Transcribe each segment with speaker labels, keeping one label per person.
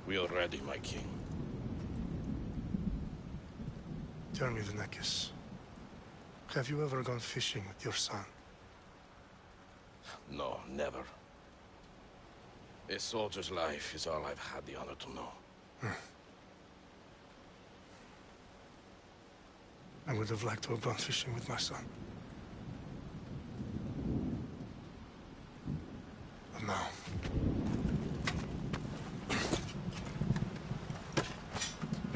Speaker 1: We are ready, my king.
Speaker 2: Tell me, Vinekis, have you ever gone fishing with your son?
Speaker 1: No, never. A soldier's life is all I've had the honor to know.
Speaker 2: I would have liked to have gone fishing with my son. But now...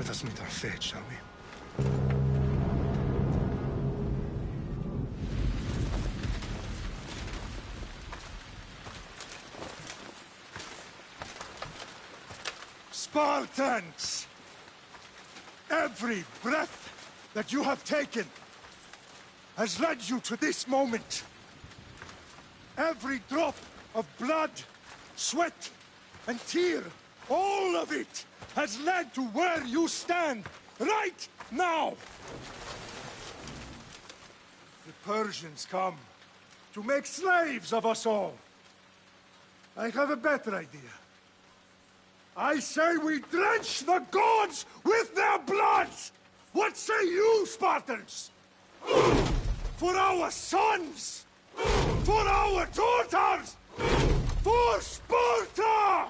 Speaker 2: let us meet our fate, shall we?
Speaker 3: Spartans! Every breath that you have taken has led you to this moment. Every drop of blood, sweat, and tear, all of it has led to where you stand right now. The Persians come to make slaves of us all. I have a better idea. I say we drench the gods with their blood! What say you, Spartans? For our sons! For our daughters! For Sparta!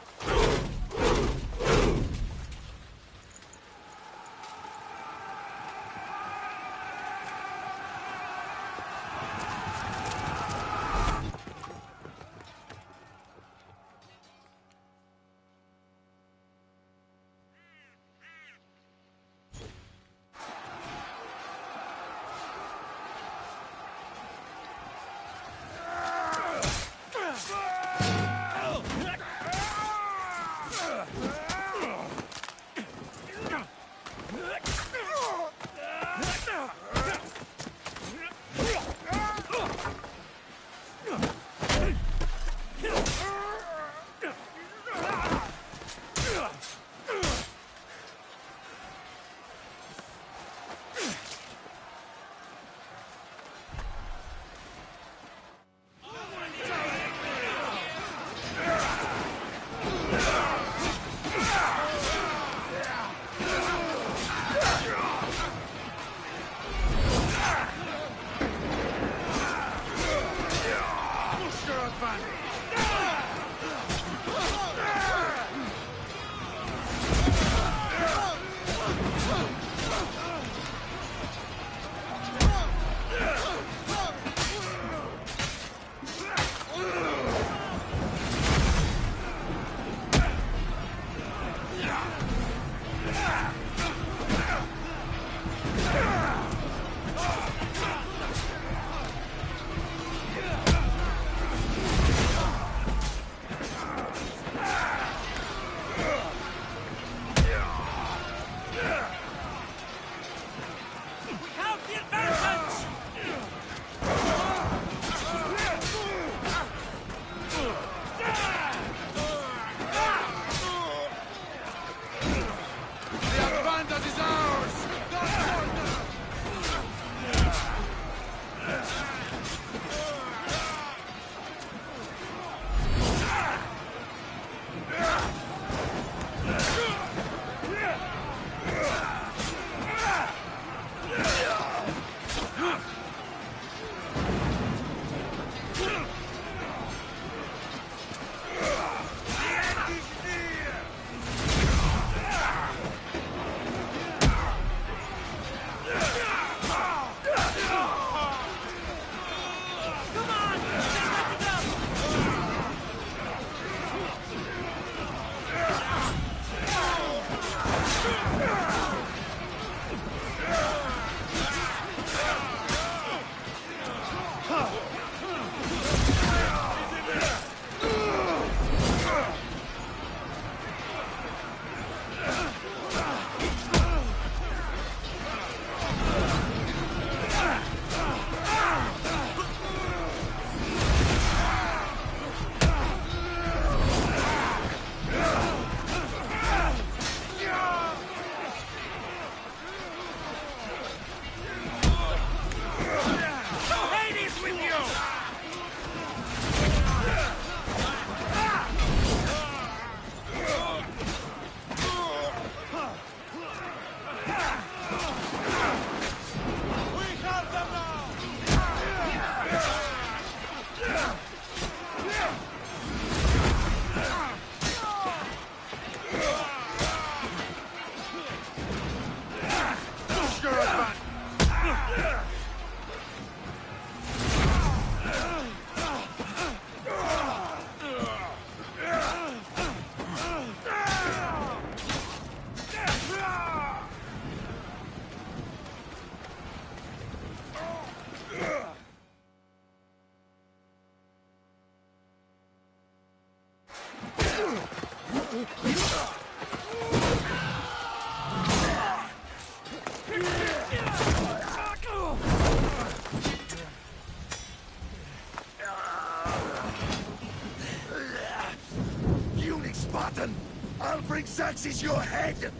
Speaker 4: bring Xerxes your head!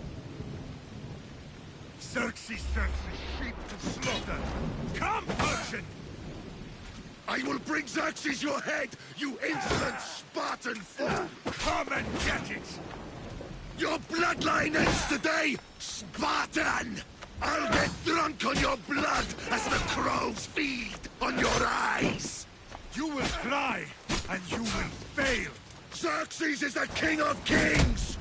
Speaker 3: Xerxes, sheep to slaughter. Come, Persian!
Speaker 4: I will bring Xerxes your head, you insolent Spartan fool!
Speaker 3: Come and get it!
Speaker 4: Your bloodline ends today, Spartan! I'll get drunk on your blood as the crows feed on your eyes!
Speaker 3: You will try, and you will fail!
Speaker 4: Xerxes is the king of kings!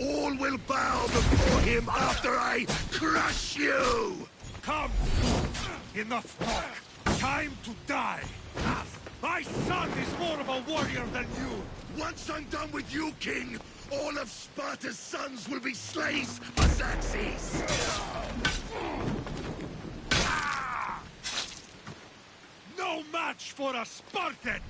Speaker 4: All will bow before him after I crush you!
Speaker 3: Come! Enough talk! Time to die! My son is more of a warrior than you!
Speaker 4: Once I'm done with you, king, all of Sparta's sons will be slaves for Xerxes!
Speaker 3: No match for a Spartan!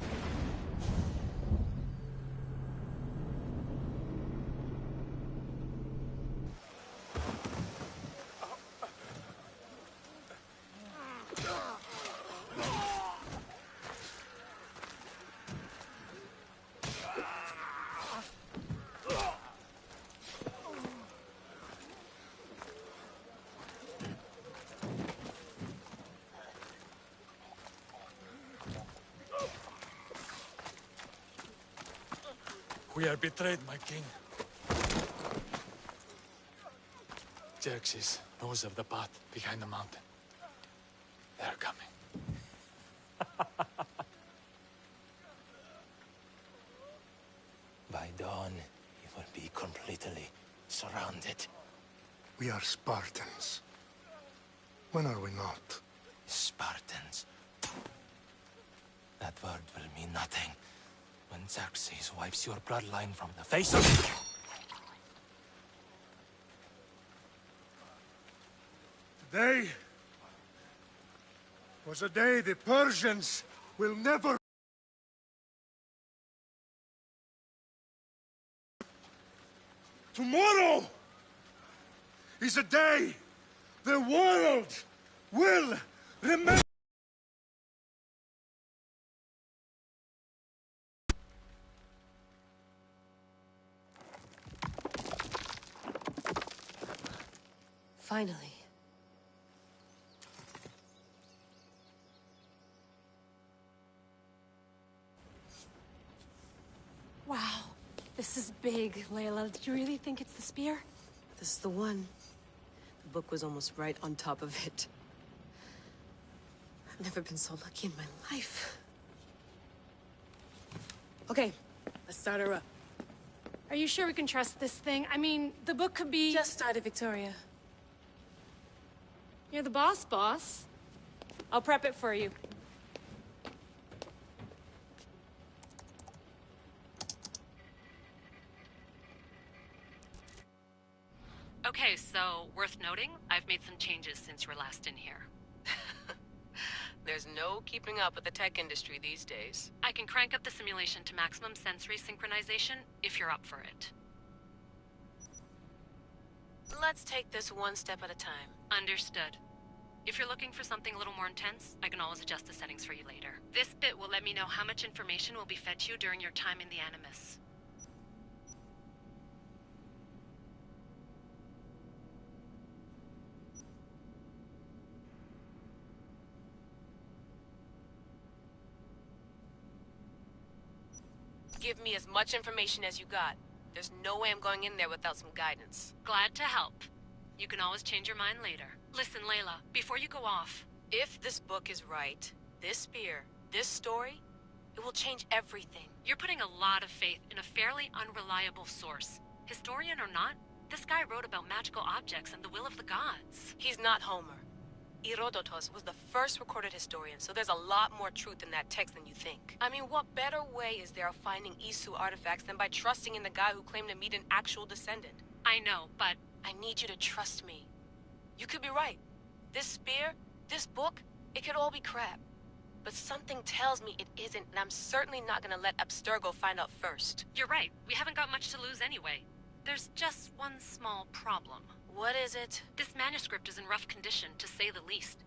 Speaker 5: We are betrayed, my king. Xerxes knows of the path behind the mountain. They're coming.
Speaker 6: By dawn, you will be completely surrounded.
Speaker 2: We are Spartans. When are we not?
Speaker 6: Spartans. That word will mean nothing when Xerxes wipes your bloodline from the face of...
Speaker 3: Today was a day the Persians will never... Tomorrow is a day the world will remember.
Speaker 7: Finally.
Speaker 8: Wow. This is big, Layla. Do you really think it's the spear?
Speaker 7: This is the one. The book was almost right on top of it. I've never been so lucky in my life. Okay, let's start her up.
Speaker 8: Are you sure we can trust this thing? I mean, the book could be...
Speaker 7: Just started, Victoria.
Speaker 8: You're the boss. I'll prep it for you.
Speaker 9: Okay, so worth noting, I've made some changes since you were last in here.
Speaker 7: There's no keeping up with the tech industry these days.
Speaker 9: I can crank up the simulation to maximum sensory synchronization if you're up for it.
Speaker 7: Let's take this one step at a time.
Speaker 9: Understood. If you're looking for something a little more intense, I can always adjust the settings for you later. This bit will let me know how much information will be fed to you during your time in the Animus.
Speaker 7: Give me as much information as you got. There's no way I'm going in there without some guidance.
Speaker 9: Glad to help. You can always change your mind later. Listen, Layla, before you go off...
Speaker 7: If this book is right, this spear, this story, it will change everything.
Speaker 9: You're putting a lot of faith in a fairly unreliable source. Historian or not, this guy wrote about magical objects and the will of the gods.
Speaker 7: He's not Homer. Herodotus was the first recorded historian, so there's a lot more truth in that text than you think. I mean, what better way is there of finding Isu artifacts than by trusting in the guy who claimed to meet an actual descendant?
Speaker 9: I know, but...
Speaker 7: I need you to trust me. You could be right. This spear, this book, it could all be crap. But something tells me it isn't, and I'm certainly not gonna let Abstergo find out first.
Speaker 9: You're right. We haven't got much to lose anyway. There's just one small problem.
Speaker 7: What is it?
Speaker 9: This manuscript is in rough condition, to say the least.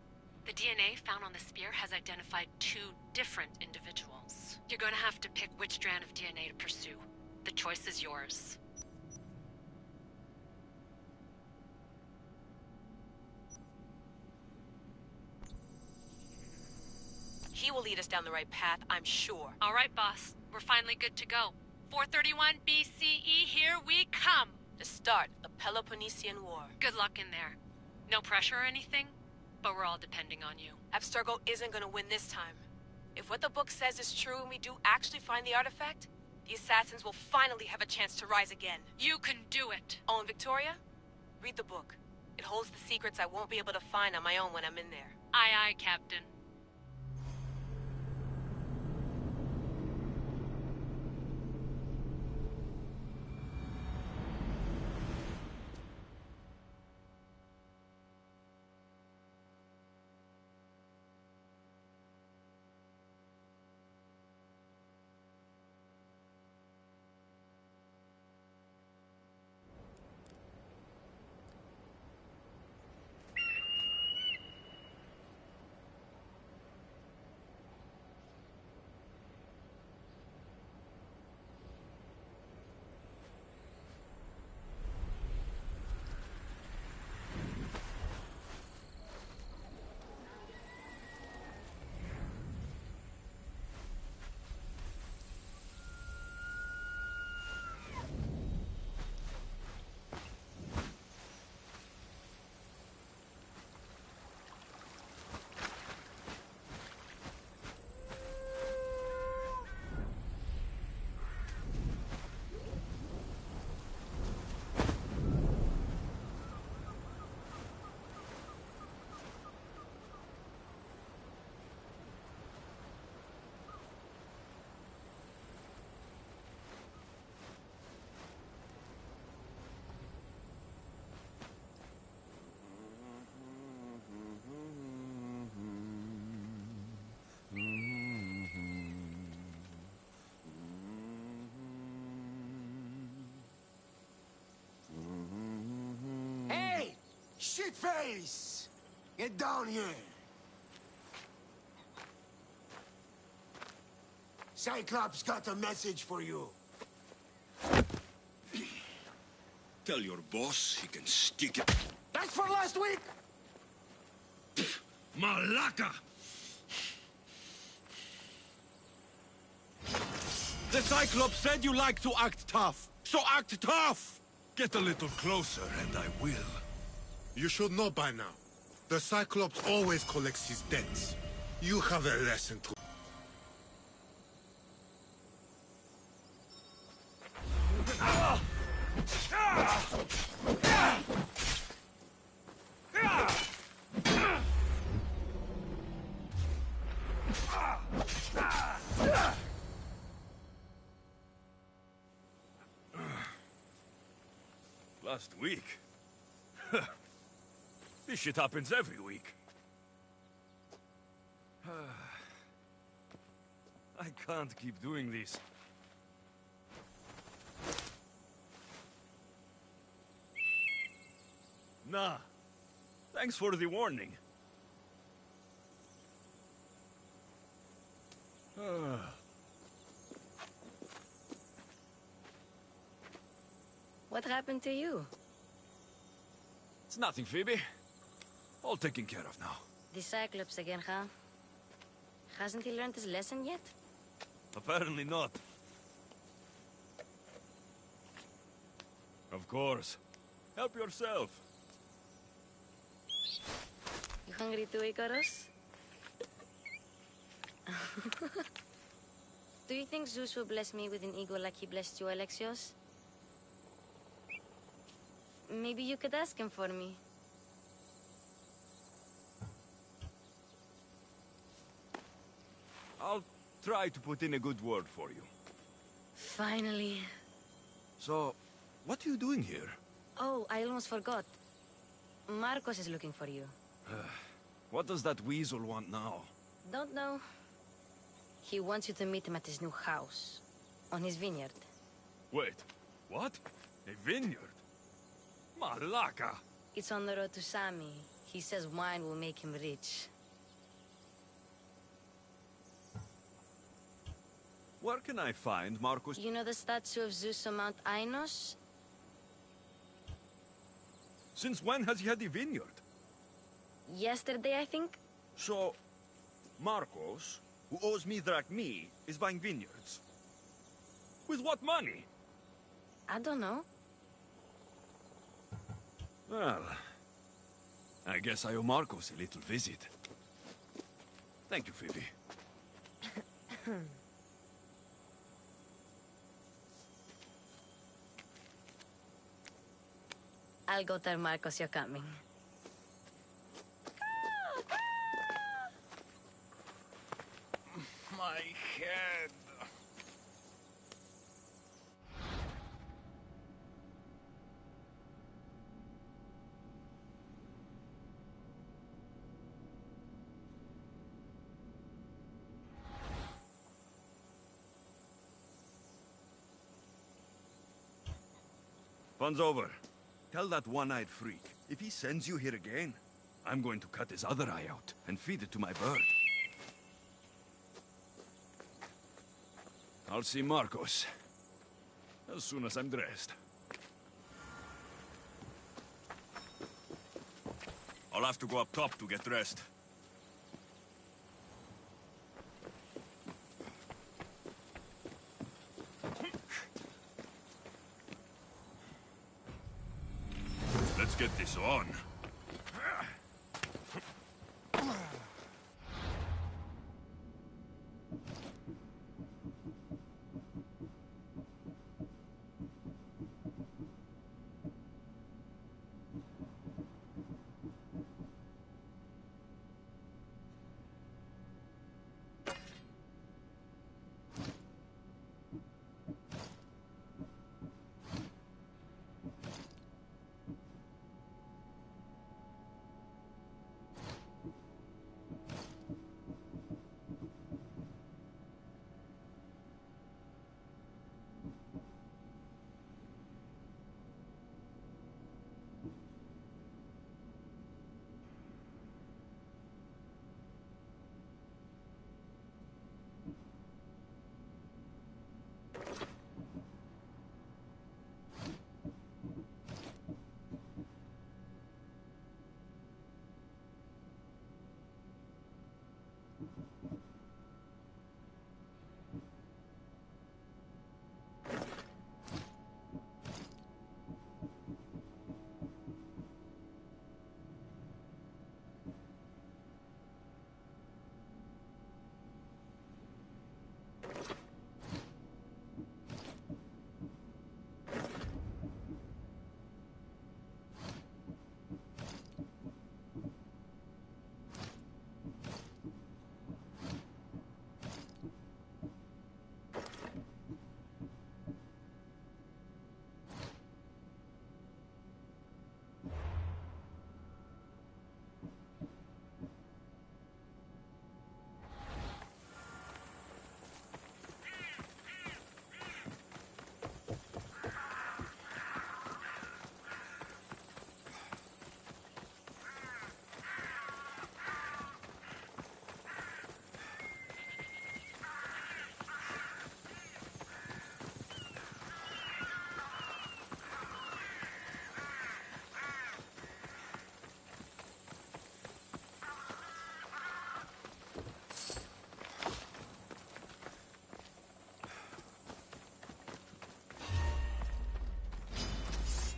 Speaker 9: The DNA found on the spear has identified 2 different individuals. You're going to have to pick which strand of DNA to pursue. The choice is yours.
Speaker 7: He will lead us down the right path, I'm sure.
Speaker 9: All right, boss. We're finally good to go. 431 BCE, here we come!
Speaker 7: The start of the Peloponnesian War.
Speaker 9: Good luck in there. No pressure or anything, but we're all depending on you.
Speaker 7: Abstergo isn't gonna win this time. If what the book says is true and we do actually find the artifact, the assassins will finally have a chance to rise again.
Speaker 9: You can do it!
Speaker 7: Oh, and Victoria? Read the book. It holds the secrets I won't be able to find on my own when I'm in there.
Speaker 9: Aye, aye, Captain.
Speaker 4: Shitface! Get down here! Cyclops got a message for you.
Speaker 10: Tell your boss he can stick it.
Speaker 4: That's for last week!
Speaker 10: Malaka!
Speaker 11: The Cyclops said you like to act tough, so act tough!
Speaker 10: Get a little closer and I will.
Speaker 2: You should know by now. The Cyclops always collects his debts. You have a lesson to...
Speaker 10: Last week? This shit happens every week. I can't keep doing this. Nah. Thanks for the warning.
Speaker 12: What happened to you?
Speaker 10: It's nothing, Phoebe. All taken care of now.
Speaker 12: The Cyclops again, huh? Hasn't he learned his lesson yet?
Speaker 10: Apparently not. Of course. Help yourself.
Speaker 12: You hungry too, Icarus? Do you think Zeus will bless me with an ego like he blessed you, Alexios? Maybe you could ask him for me.
Speaker 10: I'll try to put in a good word for you.
Speaker 12: Finally.
Speaker 10: So, what are you doing here?
Speaker 12: Oh, I almost forgot. Marcos is looking for you.
Speaker 10: What does that weasel want now?
Speaker 12: Don't know. He wants you to meet him at his new house. On his vineyard.
Speaker 10: Wait, what? A vineyard? Malaka!
Speaker 12: It's on the road to Sami. He says wine will make him rich.
Speaker 10: Where can I find Marcus?
Speaker 12: You know the statue of Zeus on Mount Ainos?
Speaker 10: Since when has he had a vineyard?
Speaker 12: Yesterday, I think?
Speaker 10: So, Marcos
Speaker 11: who owes me drachmi, is buying vineyards.
Speaker 10: With what money?
Speaker 12: I don't know.
Speaker 10: Well, I guess I owe Marcos a little visit. Thank you, Phoebe.
Speaker 12: I'll go tell Marcos you're coming.
Speaker 10: My head.
Speaker 11: Fun's over. Tell that one-eyed freak, if he sends you here again, I'm going to cut his other eye out and feed it to my bird.
Speaker 10: I'll see Marcos as soon as I'm dressed.
Speaker 11: I'll have to go up top to get dressed.
Speaker 10: Let's get this on.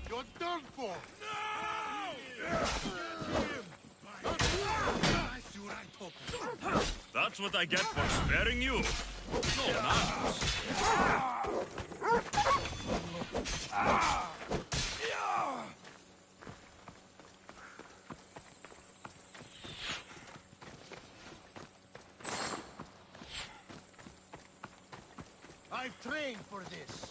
Speaker 2: You're done for! No!
Speaker 10: That's what I get for sparing you. No manners.
Speaker 2: I've trained for this.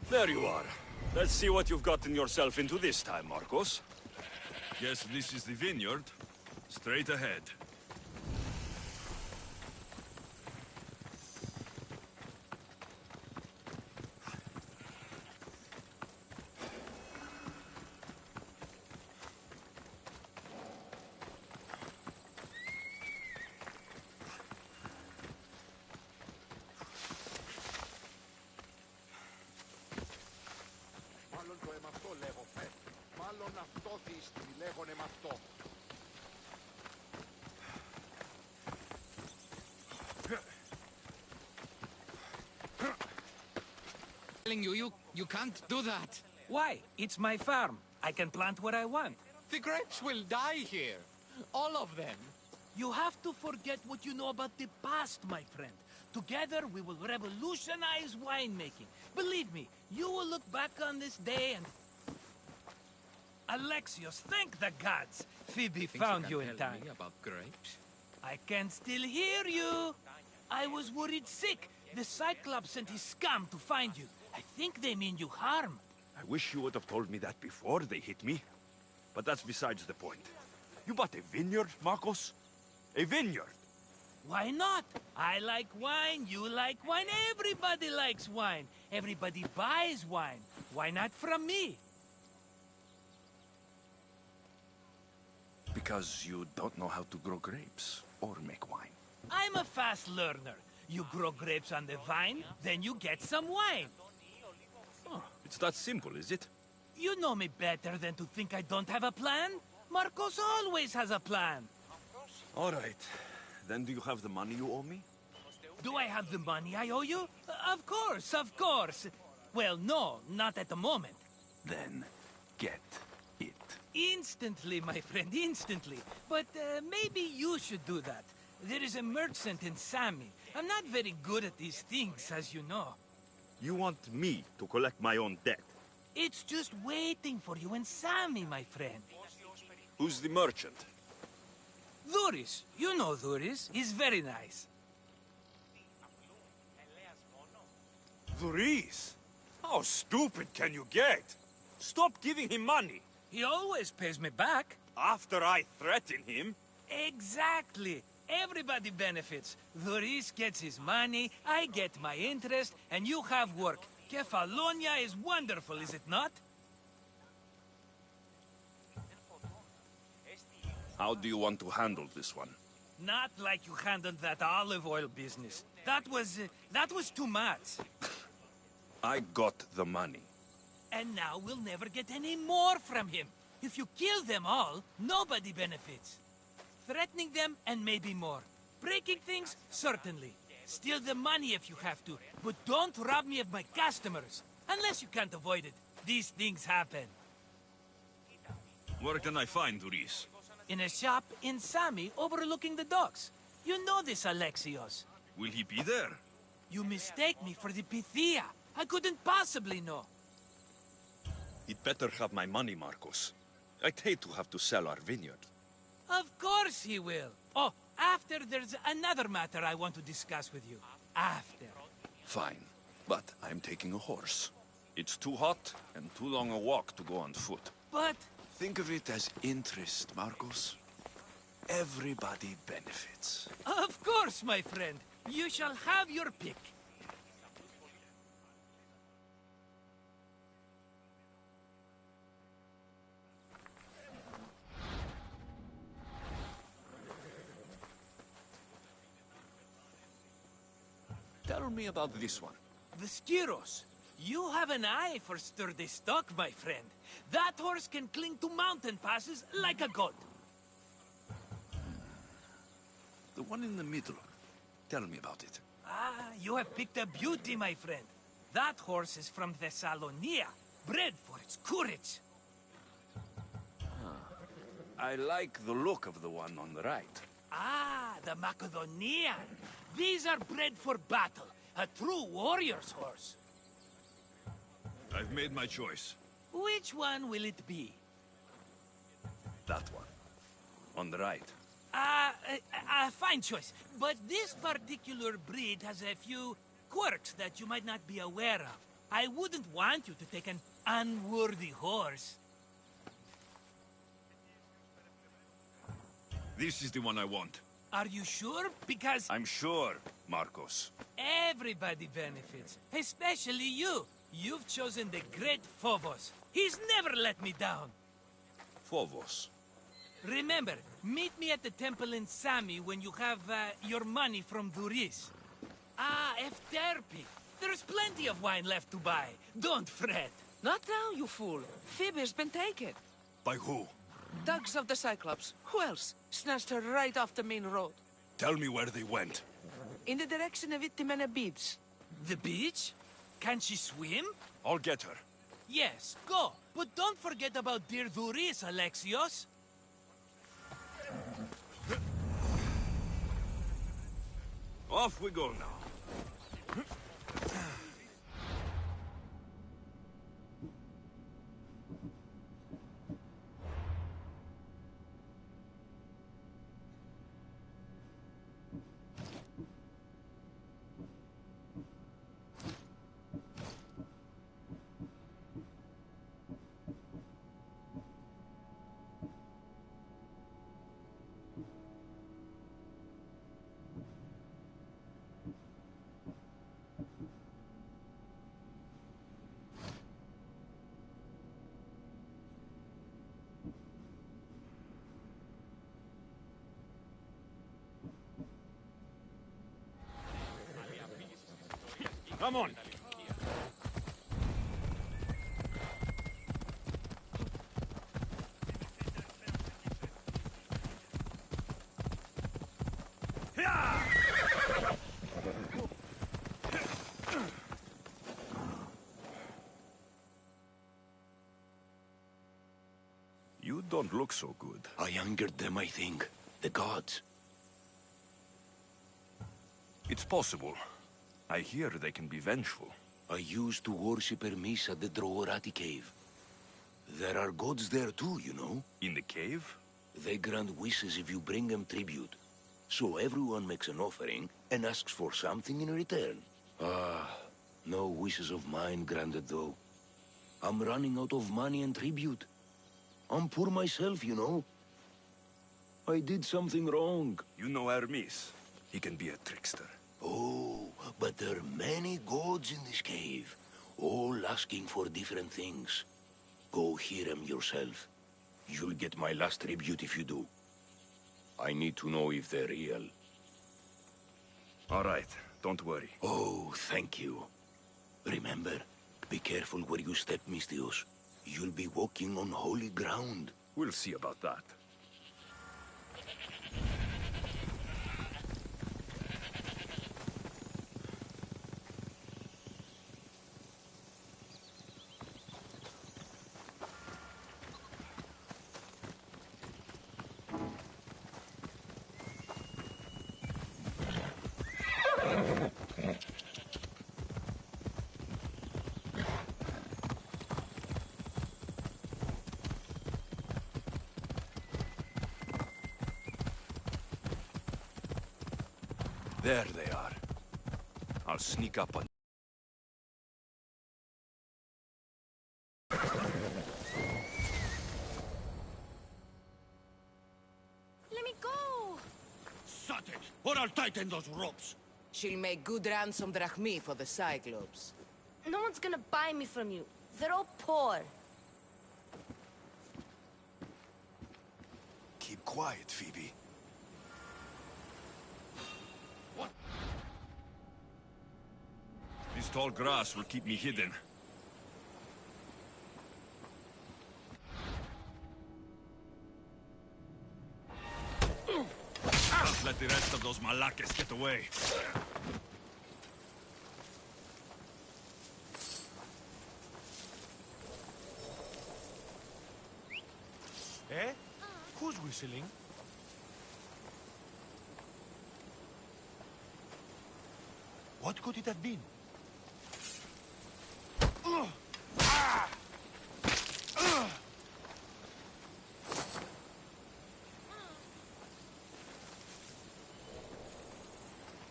Speaker 10: There you are. Let's see what you've gotten yourself into this time, Marcos.
Speaker 11: Guess this is the vineyard. Straight ahead.
Speaker 5: telling you, you can't do that.
Speaker 13: Why? It's my farm. I can plant what I want.
Speaker 5: The grapes will die here. All of them.
Speaker 13: You have to forget what you know about the past, my friend. Together, we will revolutionize winemaking. Believe me, you will look back on this day and... Alexios, thank the gods! Phoebe found you in time.
Speaker 5: About grapes?
Speaker 13: I can still hear you. I was worried sick. The Cyclops sent his scum to find you. I think they mean you harm.
Speaker 11: I wish you would have told me that before they hit me. But that's besides the point. You bought a vineyard, Marcos? A vineyard?
Speaker 13: Why not? I like wine, you like wine, everybody likes wine. Everybody buys wine. Why not from me?
Speaker 11: Because you don't know how to grow grapes or make wine.
Speaker 13: I'm a fast learner. You grow grapes on the vine, then you get some wine.
Speaker 11: Oh, it's that simple, is it?
Speaker 13: You know me better than to think I don't have a plan. Marcos always has a plan.
Speaker 11: All right. Then do you have the money you owe me?
Speaker 13: Do I have the money I owe you? Of course, of course. Well, no, not at the moment.
Speaker 11: Then get it.
Speaker 13: Instantly, my friend, instantly. But maybe you should do that. There is a merchant in Sami. I'm not very good at these things, as you know.
Speaker 11: You want me to collect my own debt?
Speaker 13: It's just waiting for you in Sami, my friend.
Speaker 11: Who's the merchant?
Speaker 13: Duris. You know Duris. He's very nice.
Speaker 11: Duris? How stupid can you get? Stop giving him money.
Speaker 13: He always pays me back.
Speaker 11: After I threaten him?
Speaker 13: Exactly. Everybody benefits. Duris gets his money, I get my interest, and you have work. Kefalonia is wonderful, is it not?
Speaker 11: How do you want to handle this one?
Speaker 13: Not like you handled that olive oil business. That was too much.
Speaker 11: I got the money.
Speaker 13: And now we'll never get any more from him. If you kill them all, nobody benefits. Threatening them, and maybe more. Breaking things, certainly. Steal the money if you have to, but don't rob me of my customers. Unless you can't avoid it. These things happen.
Speaker 11: Where can I find Duris?
Speaker 13: In a shop in Sami, overlooking the docks. You know this, Alexios.
Speaker 11: Will he be there?
Speaker 13: You mistake me for the Pythia. I couldn't possibly know.
Speaker 11: He'd better have my money, Marcos. I'd hate to have to sell our vineyard.
Speaker 13: Of course he will. Oh, after there's another matter I want to discuss with you. After.
Speaker 11: Fine, but I'm taking a horse. It's too hot and too long a walk to go on foot.
Speaker 13: But...
Speaker 11: Think of it as interest, Marcos. Everybody benefits.
Speaker 13: Of course, my friend. You shall have your pick.
Speaker 11: Tell me about this one.
Speaker 13: The Skiros. You have an eye for sturdy stock, my friend. That horse can cling to mountain passes like a god.
Speaker 11: The one in the middle. Tell me about it.
Speaker 13: Ah, you have picked a beauty, my friend. That horse is from Thessalonia, bred for its courage.
Speaker 11: I like the look of the one on the right.
Speaker 13: Ah, the Macedonian. These are bred for battle. A true warrior's horse.
Speaker 11: I've made my choice.
Speaker 13: Which one will it be?
Speaker 11: That one. On the right.
Speaker 13: Fine choice. But this particular breed has a few quirks that you might not be aware of. I wouldn't want you to take an unworthy horse.
Speaker 11: This is the one I want.
Speaker 13: Are you sure? Because...
Speaker 11: I'm sure, Marcos.
Speaker 13: Everybody benefits. Especially you. You've chosen the great Phobos. He's never let me down.
Speaker 11: Phobos.
Speaker 13: Remember, meet me at the temple in Sami when you have your money from Duris. Ah, Efterpi. There's plenty of wine left to buy. Don't fret.
Speaker 14: Not now, you fool. Phoebe's been taken.
Speaker 11: By who?
Speaker 14: Thugs of the Cyclops. Who else? Snatched her right off the main road.
Speaker 11: Tell me where they went.
Speaker 14: In the direction of Itimena Beach.
Speaker 13: The beach? Can she swim?
Speaker 11: I'll get her.
Speaker 13: Yes, go. But don't forget about dear Duris, Alexios.
Speaker 11: Off we go now. Come on. You don't look so good.
Speaker 4: I angered them, I think. The gods.
Speaker 11: It's possible. I hear they can be vengeful.
Speaker 4: I used to worship Hermes at the Droorati cave. There are gods there too, you know.
Speaker 11: In the cave?
Speaker 4: They grant wishes if you bring them tribute. So everyone makes an offering and asks for something in return. No wishes of mine granted though. I'm running out of money and tribute. I'm poor myself, you know. I did something wrong.
Speaker 11: You know Hermes. He can be a trickster.
Speaker 4: Oh, but there are many gods in this cave, all asking for different things. Go hear them yourself. You'll get my last tribute if you do. I need to know if they're real.
Speaker 11: All right, don't worry.
Speaker 4: Oh, thank you. Remember, be careful where you step, Mistios. You'll be walking on holy ground.
Speaker 11: We'll see about that. There they are. I'll sneak up on...
Speaker 12: Let me go!
Speaker 4: Shut it, or I'll tighten those ropes.
Speaker 14: She'll make good ransom drachmi for the Cyclops.
Speaker 12: No one's gonna buy me from you. They're all poor.
Speaker 11: Keep quiet, Phoebe. This tall grass will keep me hidden. Don't let the rest of those malakes get away.
Speaker 15: Eh? Who's whistling? What could it have been?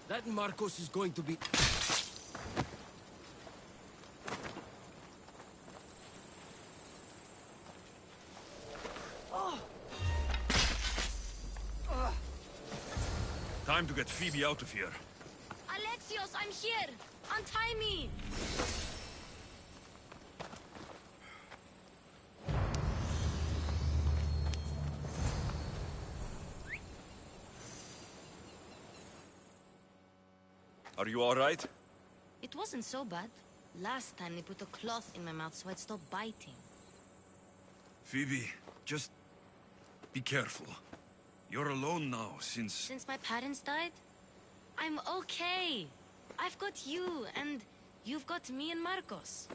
Speaker 14: That Marcos is going to be...
Speaker 11: Time to get Phoebe out of here.
Speaker 12: Alexios, I'm here! Untie me!
Speaker 11: Are you all right?
Speaker 12: It wasn't so bad. Last time they put a cloth in my mouth so I'd stop biting.
Speaker 11: Phoebe, just be careful. You're alone now since...
Speaker 12: Since my parents died? I'm okay. I've got you, and You've got me and Marcos.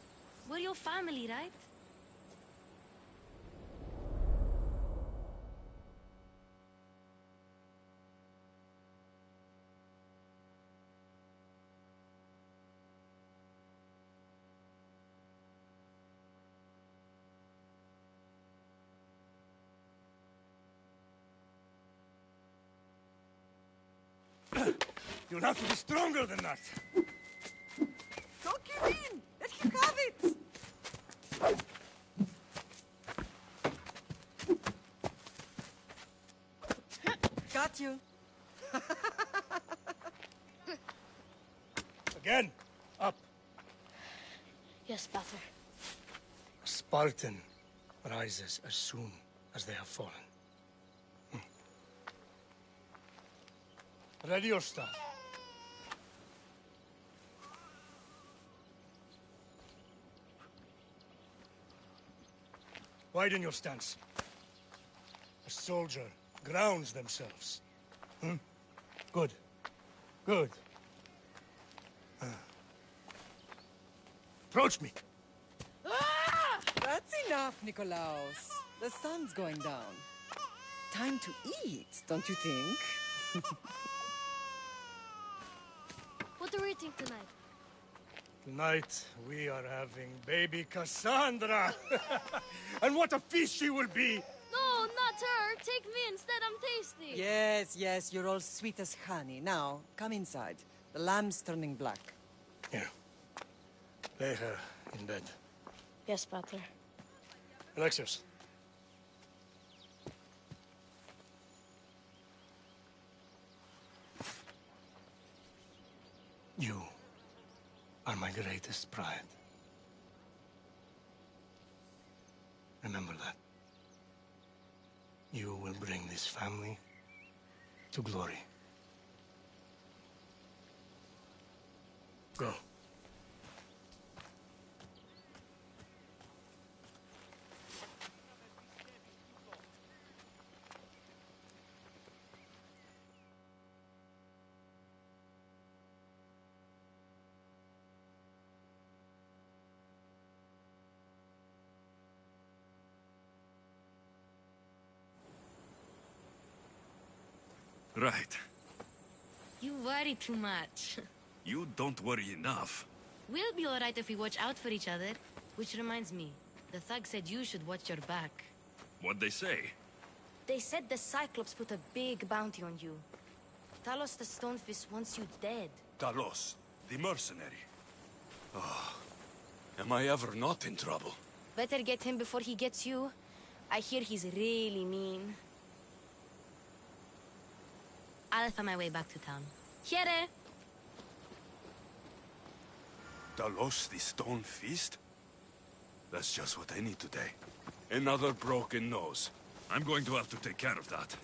Speaker 12: We're your family, right?
Speaker 3: You'll have to be stronger than that.
Speaker 14: Don't give in! Let him have it! Got you.
Speaker 3: Again. Up.
Speaker 12: Yes, Pater.
Speaker 3: A Spartan rises as soon as they have fallen. Ready your staff. Widen your stance. A soldier grounds themselves. Good. Good. Approach me.
Speaker 14: That's enough, Nikolaos. The sun's going down. Time to eat, don't you think?
Speaker 12: What are we eating tonight?
Speaker 3: Tonight, we are having baby Cassandra. And what a feast she will be!
Speaker 12: No, not her. Take me instead. I'm tasty.
Speaker 14: Yes, yes, you're all sweet as honey. Now, come inside. The lamb's turning black.
Speaker 3: Here. Lay her in bed.
Speaker 12: Yes, Pater.
Speaker 3: Alexios. You are my greatest pride. Remember that. You will bring this family to glory. Go.
Speaker 10: Right.
Speaker 12: You worry too much.
Speaker 10: You don't worry enough.
Speaker 12: We'll be alright if we watch out for each other. Which reminds me, the thug said you should watch your back.
Speaker 10: What'd they say?
Speaker 12: They said the Cyclops put a big bounty on you. Talos the Stonefist wants you dead.
Speaker 11: Talos, the mercenary.
Speaker 10: Oh, am I ever not in trouble?
Speaker 12: Better get him before he gets you. I hear he's really mean. I'll find my way back to town. Here!
Speaker 11: Talos, the Stone Fist? That's just what I need today. Another broken nose.
Speaker 10: I'm going to have to take care of that.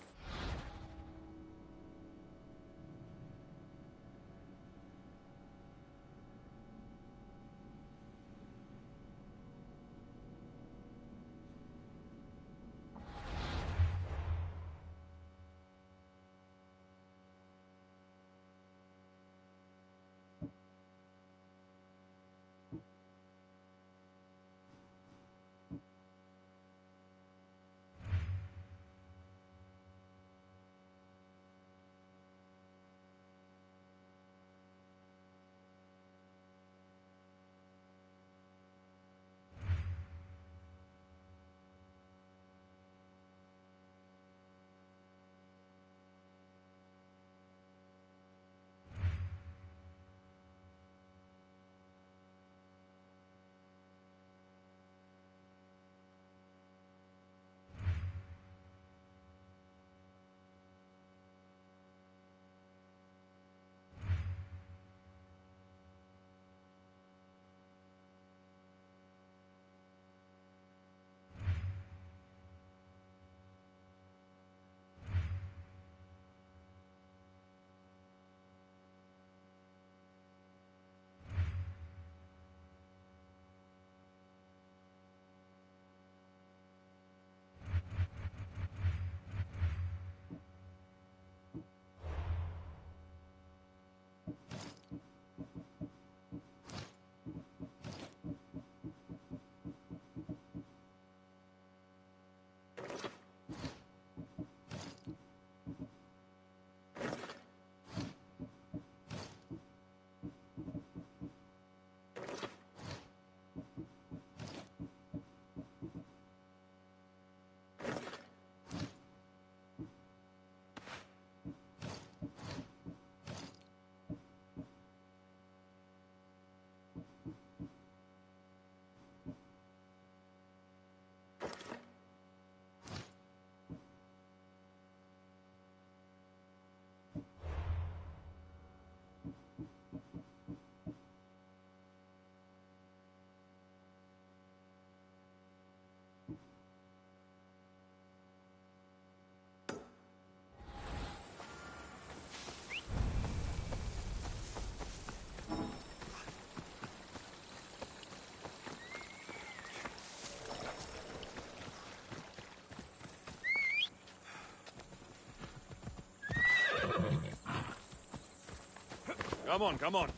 Speaker 11: Come on, come on.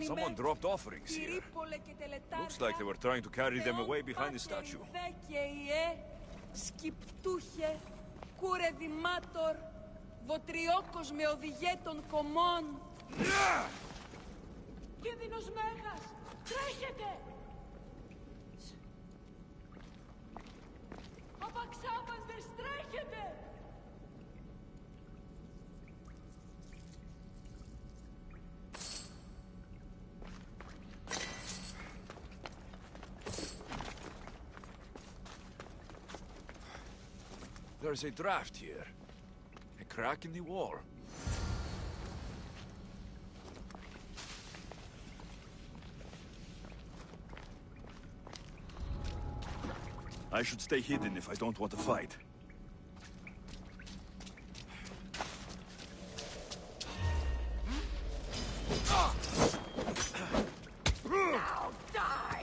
Speaker 11: Someone dropped offerings here. Looks like they were trying to carry them away behind the statue.
Speaker 16: Σκυπτούχε, κούρε δημάτορ, βοτριόκος με οδηγέ των κομμών. Κίνδυνος μέγας! Τρέχετε! Απαξάπαντες, τρέχετε!
Speaker 11: There's a draft here. A crack in the wall. I should stay hidden if I don't want to fight.
Speaker 16: Now die!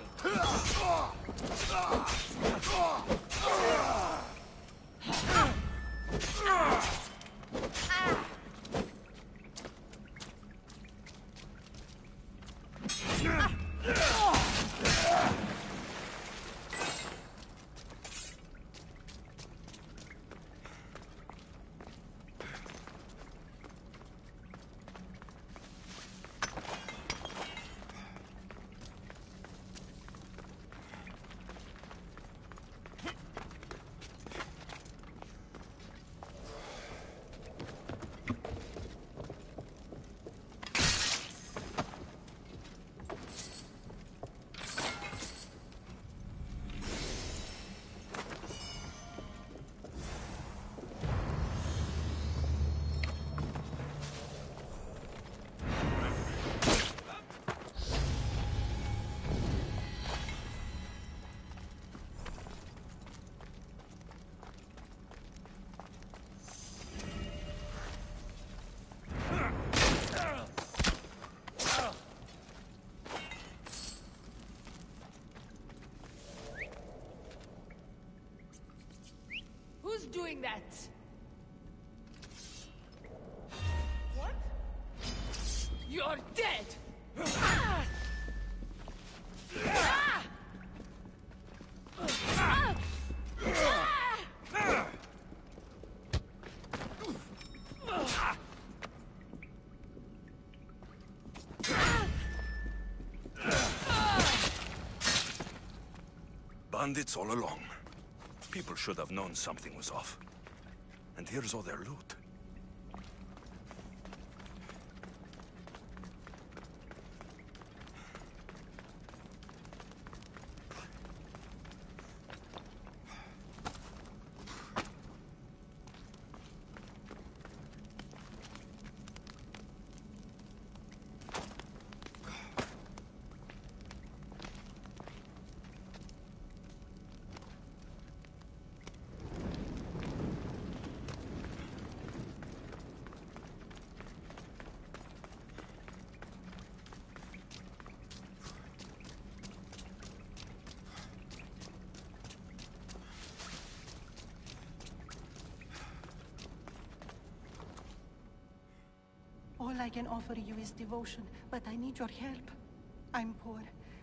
Speaker 16: Who's doing that? What? You're dead! Ah! Ah! Ah!
Speaker 11: Bandits all along. People should have known something was off. And here's all their loot.
Speaker 17: All I can offer you is devotion, but I need your help. I'm poor.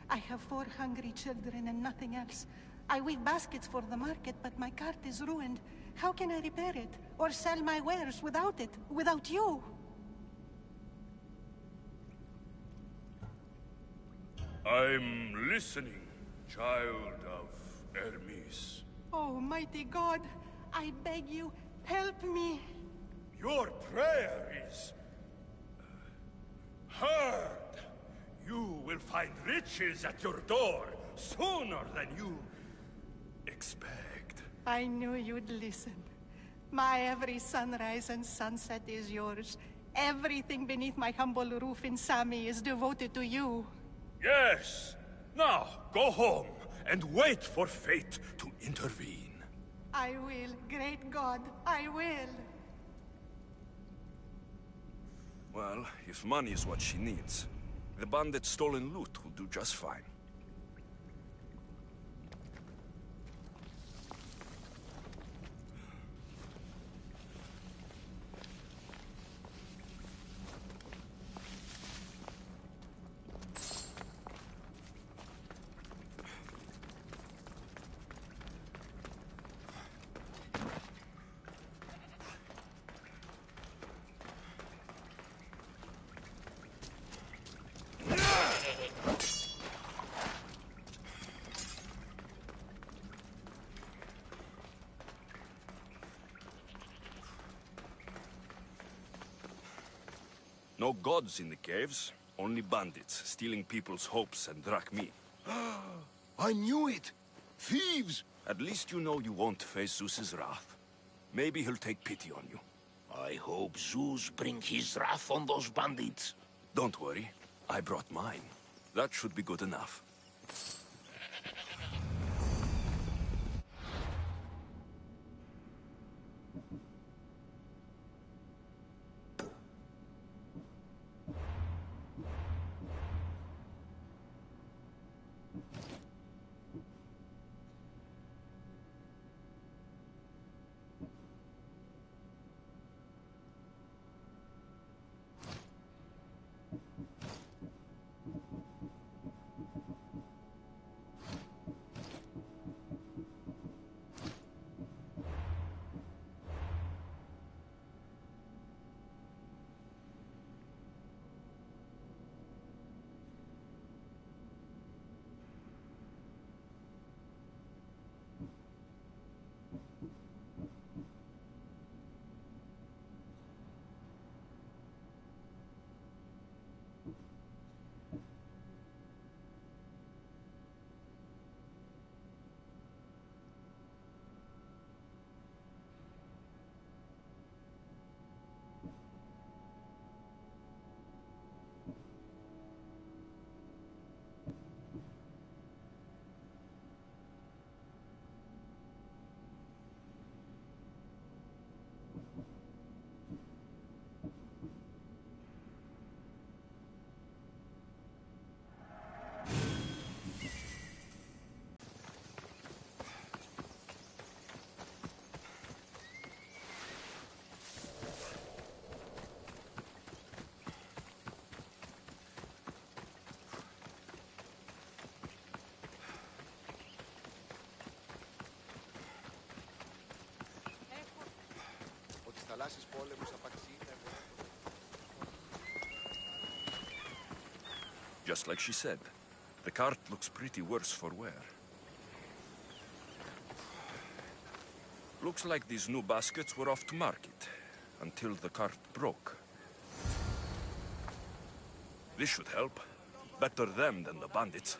Speaker 17: I have 4 hungry children and nothing else. I weave baskets for the market, but my cart is ruined. How can I repair it? Or sell my wares without it? Without you?
Speaker 11: I'm listening, child of Hermes.
Speaker 17: Oh, mighty God! I beg you, help me.
Speaker 3: Your prayer is heard. You will find riches at your door sooner than you expect.
Speaker 17: I knew you'd listen. My every sunrise and sunset is yours. Everything beneath my humble roof in Sami is devoted to you.
Speaker 3: Yes. Now, go home and wait for fate to intervene.
Speaker 17: I will, great God, I will.
Speaker 11: Well, if money is what she needs, the bandit's stolen loot will do just fine. No gods in the caves, only bandits stealing people's hopes and drachmi.
Speaker 4: I knew it! Thieves!
Speaker 11: At least you know you won't face Zeus's wrath. Maybe he'll take pity on you.
Speaker 4: I hope Zeus bring his wrath on those bandits.
Speaker 11: Don't worry, I brought mine. That should be good enough. Just like she said, the cart looks pretty worse for wear. Looks like these new baskets were off to market, until the cart broke. This should help. Better them than the bandits.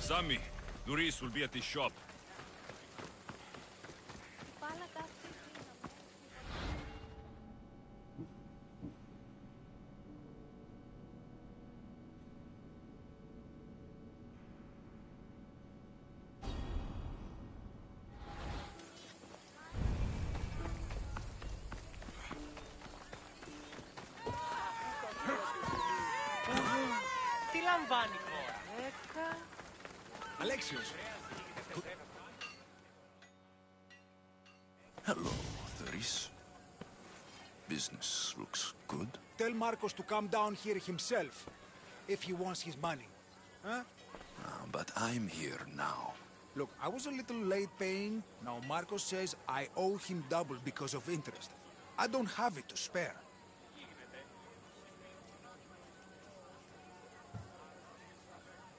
Speaker 11: Sami, Duris will be at his shop. Alexios.
Speaker 10: Hello, Theris. Business looks good.
Speaker 3: Tell Marcos to come down here himself, if he wants his money. Huh?
Speaker 10: But I'm here now.
Speaker 3: Look, I was a little late paying. Now Marcos says I owe him double because of interest. I don't have it to spare.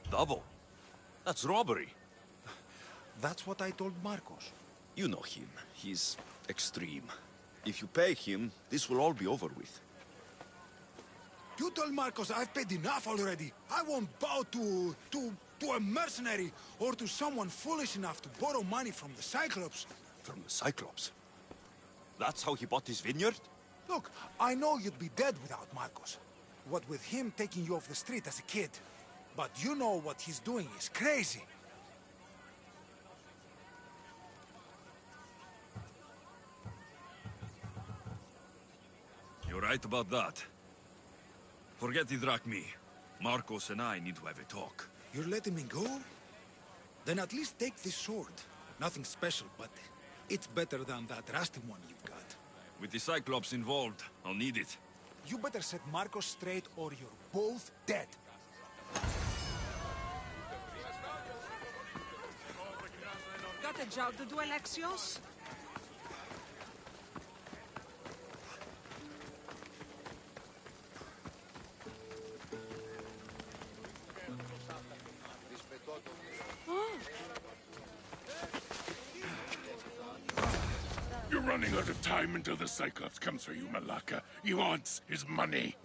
Speaker 10: Double? That's robbery.
Speaker 3: That's what I told Marcos.
Speaker 10: You know him. He's extreme. If you pay him, this will all be over with.
Speaker 3: You told Marcos I've paid enough already. I won't bow to a mercenary or to someone foolish enough to borrow money from the Cyclops.
Speaker 10: From the Cyclops? That's how he bought his vineyard?
Speaker 3: Look, I know you'd be dead without Marcos. What with him taking you off the street as a kid. But you know what he's doing is crazy.
Speaker 10: You're right about that. Forget the drachmi. Marcos and I need to have a talk.
Speaker 3: You're letting me go? Then at least take this sword. Nothing special, but it's better than that rusty one you've got.
Speaker 10: With the Cyclops involved, I'll need it.
Speaker 3: You better set Marcos straight or you're both dead.
Speaker 13: Got a job to do, Alexios?
Speaker 18: You're running out of time until the Cyclops comes for you, Malaka. He wants his money.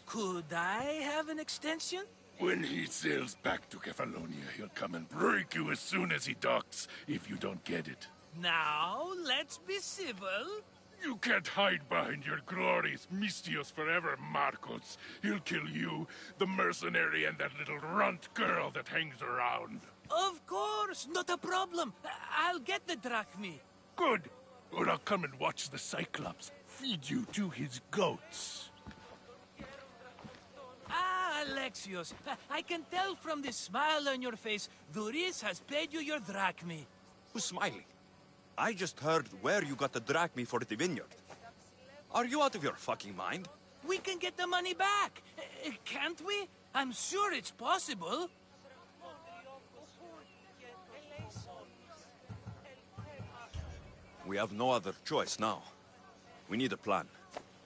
Speaker 13: Could I have an extension?
Speaker 18: When he sails back to Kefalonia, he'll come and break you as soon as he docks, if you don't get it.
Speaker 13: Now, let's be civil.
Speaker 18: You can't hide behind your glories, Mistios forever, Marcos. He'll kill you, the mercenary, and that little runt girl that hangs around.
Speaker 13: Of course, not a problem. I'll get the drachmi.
Speaker 18: Good. Or I'll come and watch the Cyclops feed you to his goats.
Speaker 13: Ah, Alexios, I can tell from the smile on your face, Duris has paid you your drachmi.
Speaker 11: Who's smiling? I just heard where you got the drachmi for the vineyard. Are you out of your fucking mind?
Speaker 13: We can get the money back, can't we? I'm sure it's possible.
Speaker 11: We have no other choice now. We need a plan.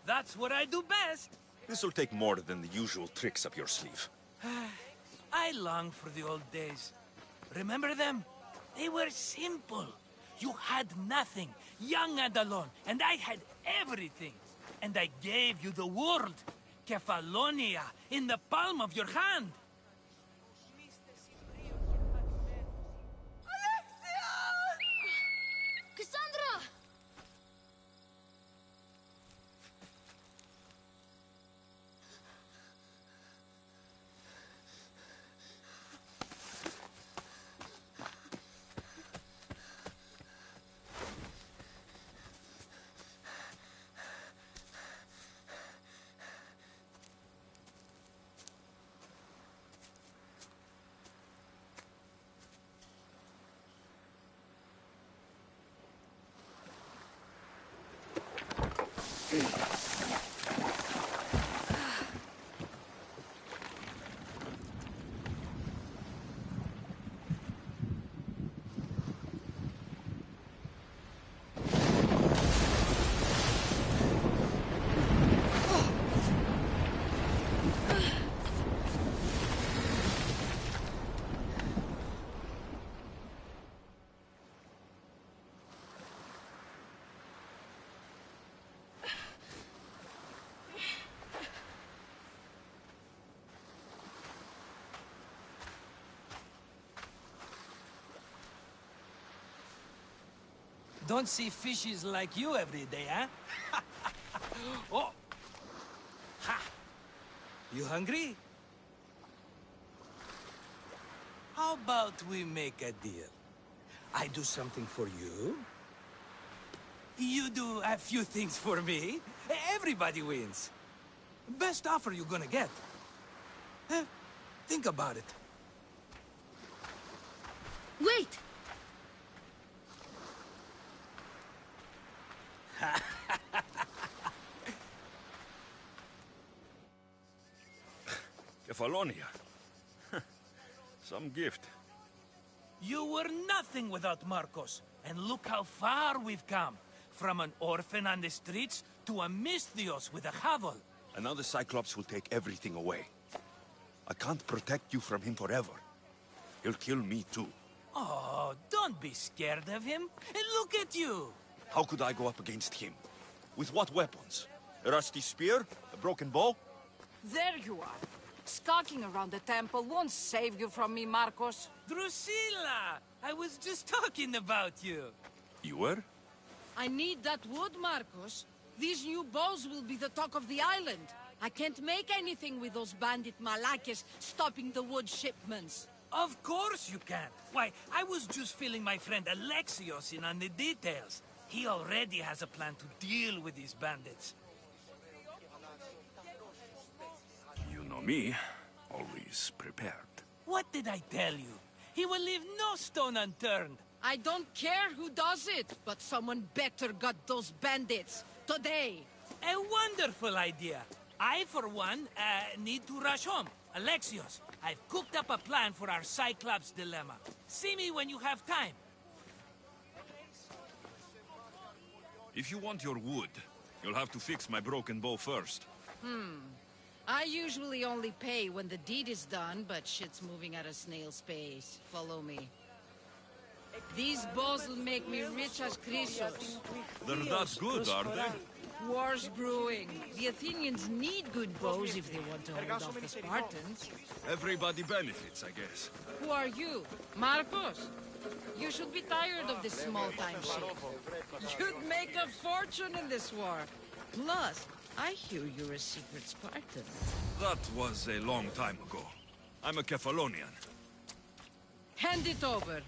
Speaker 13: That's what I do best.
Speaker 11: This will take more than the usual tricks up your sleeve.
Speaker 13: I long for the old days. Remember them? They were simple. You had nothing, young and alone, and I had everything. And I gave you the world, Kefalonia, in the palm of your hand.
Speaker 12: Cassandra!
Speaker 13: Don't see fishes like you every day, huh? Oh! Ha! You hungry? How about we make a deal? I do something for you. You do a few things for me. Everybody wins. Best offer you're gonna get. Think about it.
Speaker 12: Wait!
Speaker 11: Kefalonia. Some gift.
Speaker 13: You were nothing without Marcos, and look how far we've come. From an orphan on the streets to a Misthios with a hovel.
Speaker 11: And now the Cyclops will take everything away. I can't protect you from him forever. He'll kill me too.
Speaker 13: Oh, don't be scared of him. And look at you.
Speaker 11: How could I go up against him? With what weapons? A rusty spear? A broken bow?
Speaker 16: There you are. Skulking around the temple won't save you from me, Marcos.
Speaker 13: Drusilla! I was just talking about you.
Speaker 11: You were?
Speaker 16: I need that wood, Marcos. These new bows will be the talk of the island. I can't make anything with those bandit malakes stopping the wood shipments.
Speaker 13: Of course you can. Why, I was just filling my friend Alexios in on the details. He already has a plan to deal with these bandits.
Speaker 11: You know me. Always prepared.
Speaker 13: What did I tell you? He will leave no stone unturned.
Speaker 16: I don't care who does it, but someone better got those bandits. Today.
Speaker 13: A wonderful idea. I, for one, need to rush home. Alexios, I've cooked up a plan for our Cyclops dilemma. See me when you have time.
Speaker 11: If you want your wood, you'll have to fix my broken bow first.
Speaker 16: I usually only pay when the deed is done, but shit's moving at a snail's pace. Follow me. These bows will make me rich as Chrysos.
Speaker 11: They're that good, are they?
Speaker 16: War's brewing. The Athenians need good bows if they want to hold off the Spartans.
Speaker 11: Everybody benefits, I guess.
Speaker 16: Who are you? Marcos? You should be tired of this small-time shit. You'd make a fortune in this war. Plus, I hear you're a secret Spartan.
Speaker 11: That was a long time ago. I'm a Kefalonian.
Speaker 16: Hand it over.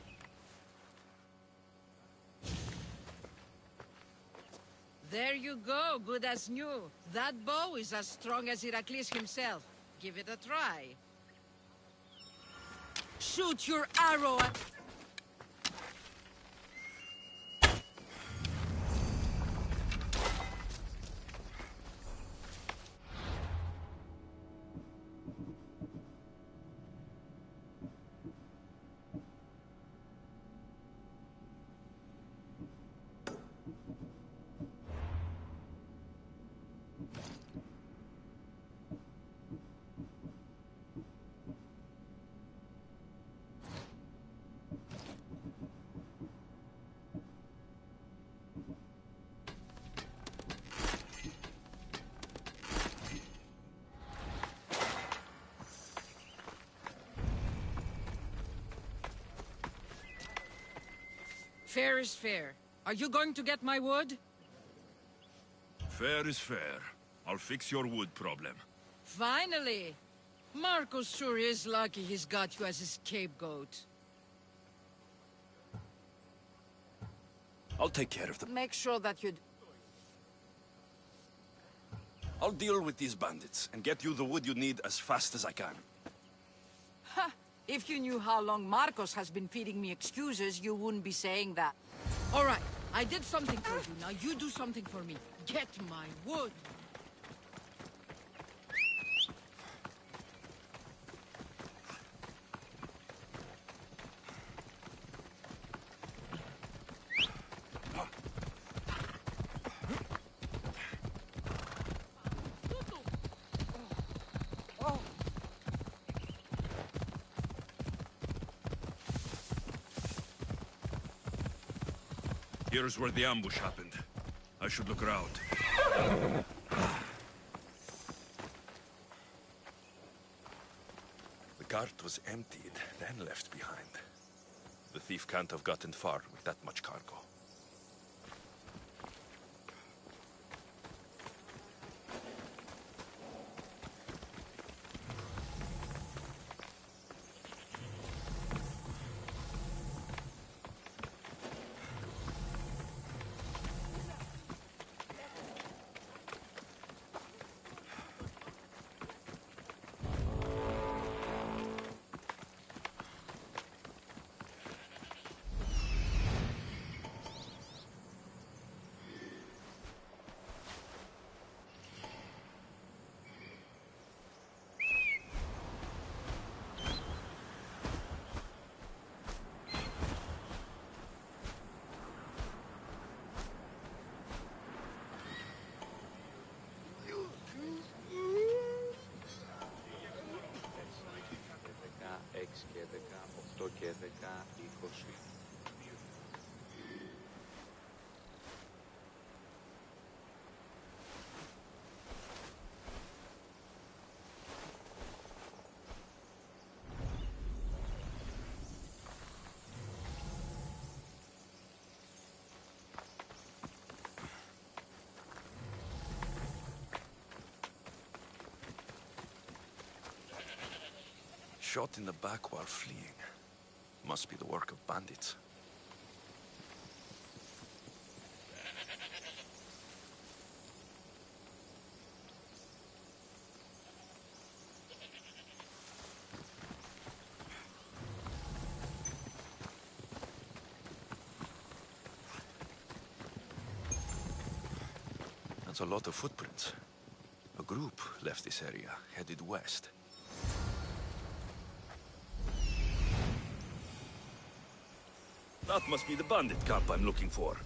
Speaker 16: There you go, good as new. That bow is as strong as Heracles himself. Give it a try. Shoot your arrow at... Fair is fair. Are you going to get my wood?
Speaker 11: Fair is fair. I'll fix your wood problem.
Speaker 16: Finally! Marcos sure is lucky he's got you as his scapegoat.
Speaker 11: I'll take care of them.
Speaker 16: Make sure that you...
Speaker 11: I'll deal with these bandits and get you the wood you need as fast as I can.
Speaker 16: Ha! If you knew how long Marcos has been feeding me excuses, you wouldn't be saying that. All right, I did something for you. Now you do something for me. Get my wood.
Speaker 11: Here's where the ambush happened. I should look around. The cart was emptied, then left behind. The thief can't have gotten far with that much cargo. Shot in the back while fleeing. Must be the work of bandits. That's a lot of footprints. A group left this area, headed west. That must be the bandit camp I'm looking for.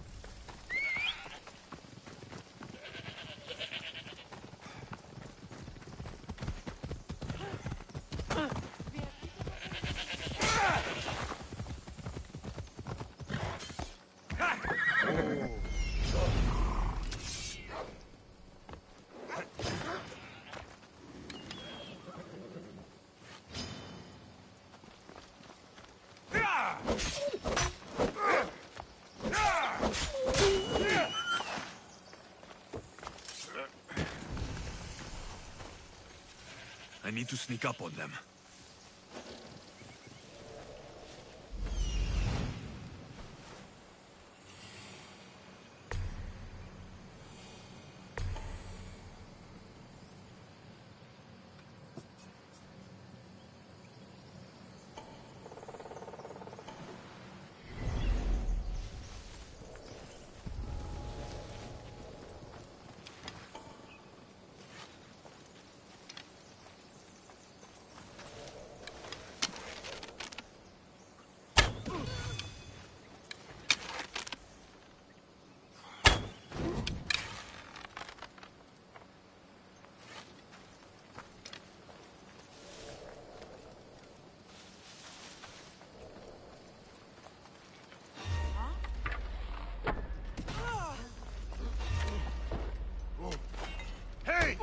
Speaker 11: I need to sneak up on them.
Speaker 3: Hey!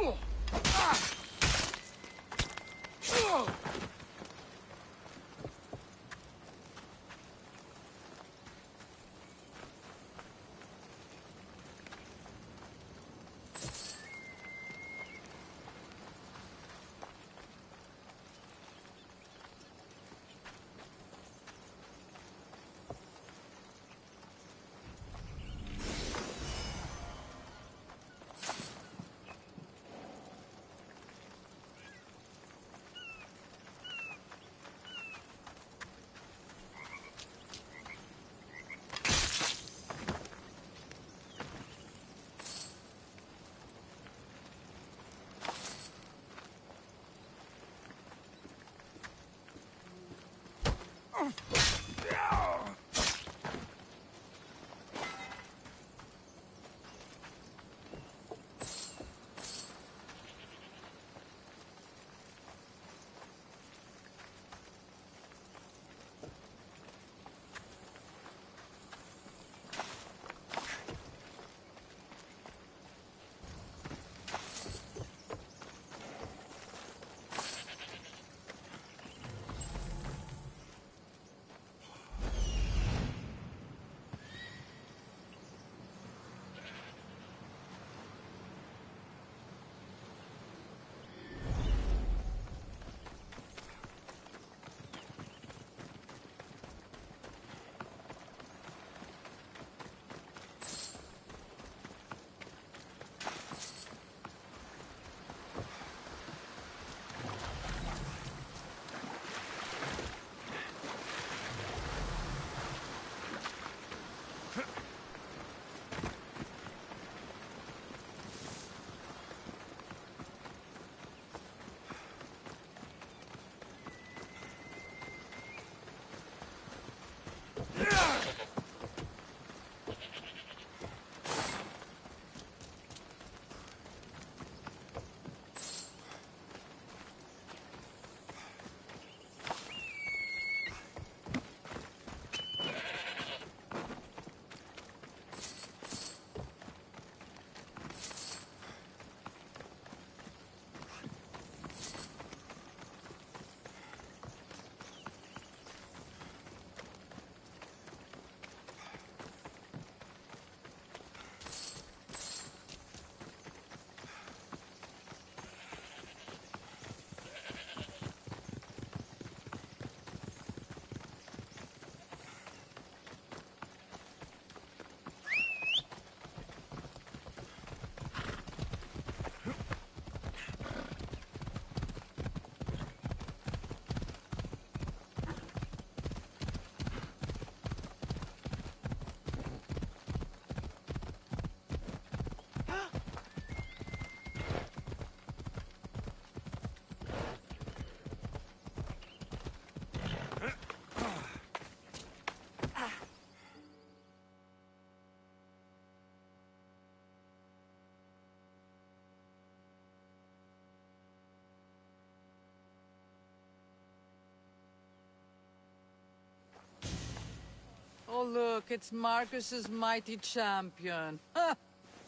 Speaker 16: Oh, look, it's Marcus's mighty champion.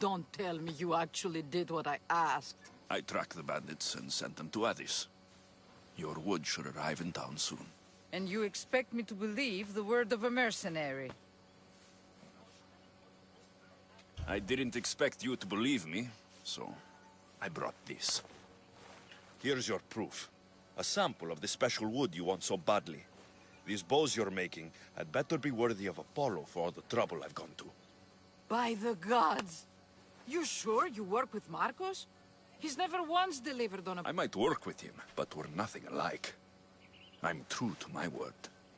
Speaker 16: Don't tell me you actually did what I asked.
Speaker 10: I tracked the bandits and sent them to Odyssey. Your wood should arrive in town soon.
Speaker 16: And you expect me to believe the word of a mercenary?
Speaker 10: I didn't expect you to believe me, so I brought this.
Speaker 11: Here's your proof. A sample of the special wood you want so badly. These bows you're making had better be worthy of Apollo for all the trouble I've gone to.
Speaker 16: By the gods! You sure you work with Marcos? He's never once delivered on a...
Speaker 10: I might work with him, but we're nothing alike. I'm true to my word.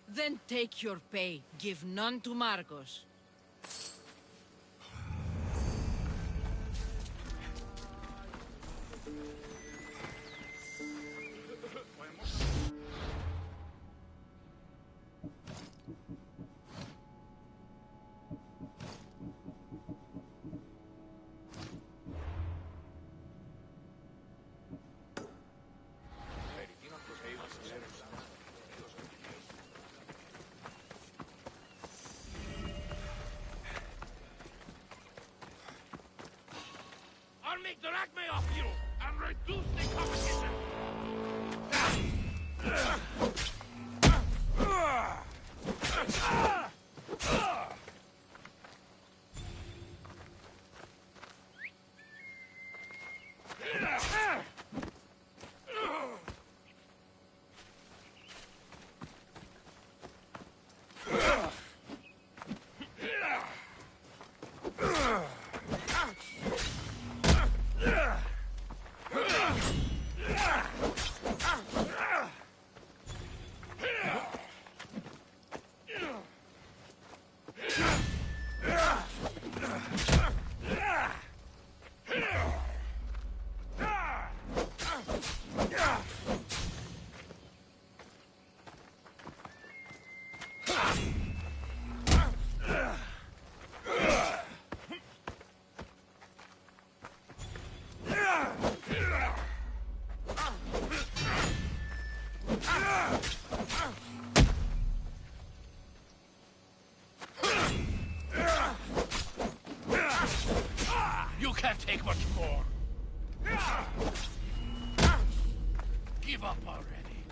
Speaker 16: Then take your pay. Give none to Marcos.
Speaker 18: I'll make the Drachme off you and reduce the competition. You can't take much more. Give up already.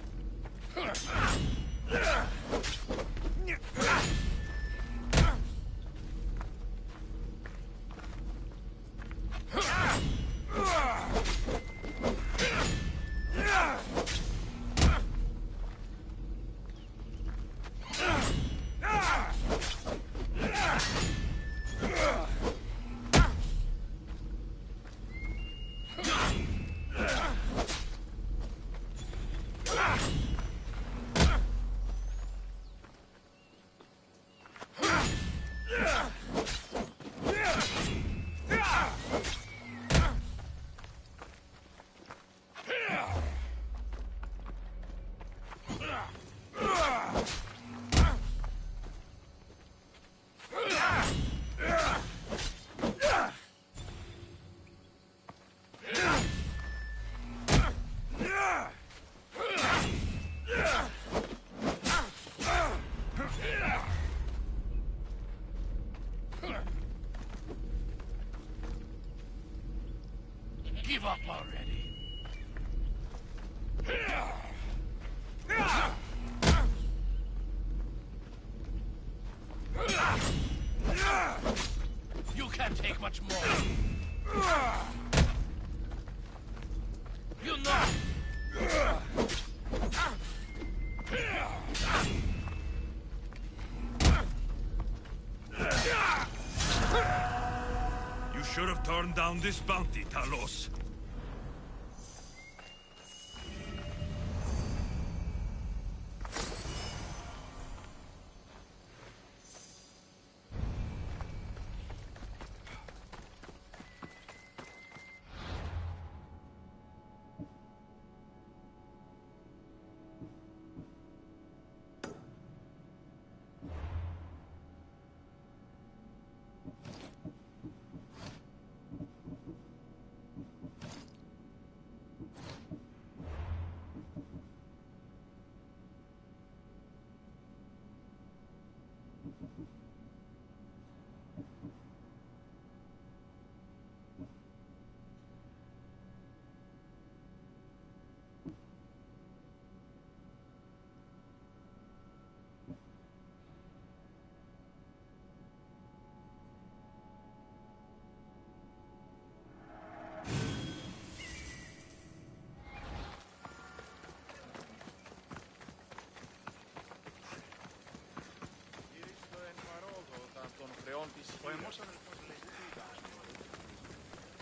Speaker 18: Give up already. You can't take much more. You know.
Speaker 11: You should have turned down this bounty, Talos.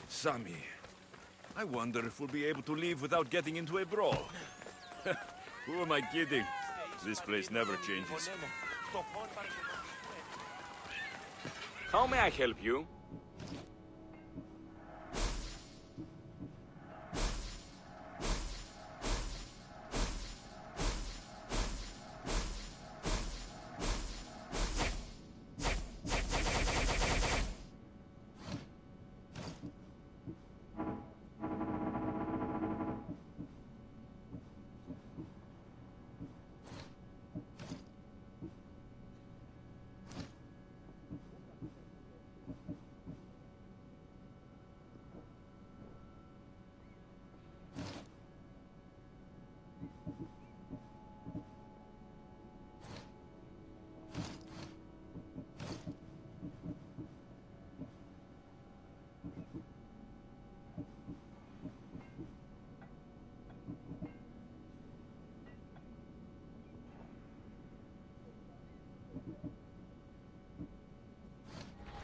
Speaker 10: Sammy, I wonder if we'll be able to leave without getting into a brawl. Who am I kidding? This place never changes.
Speaker 19: How may I help you?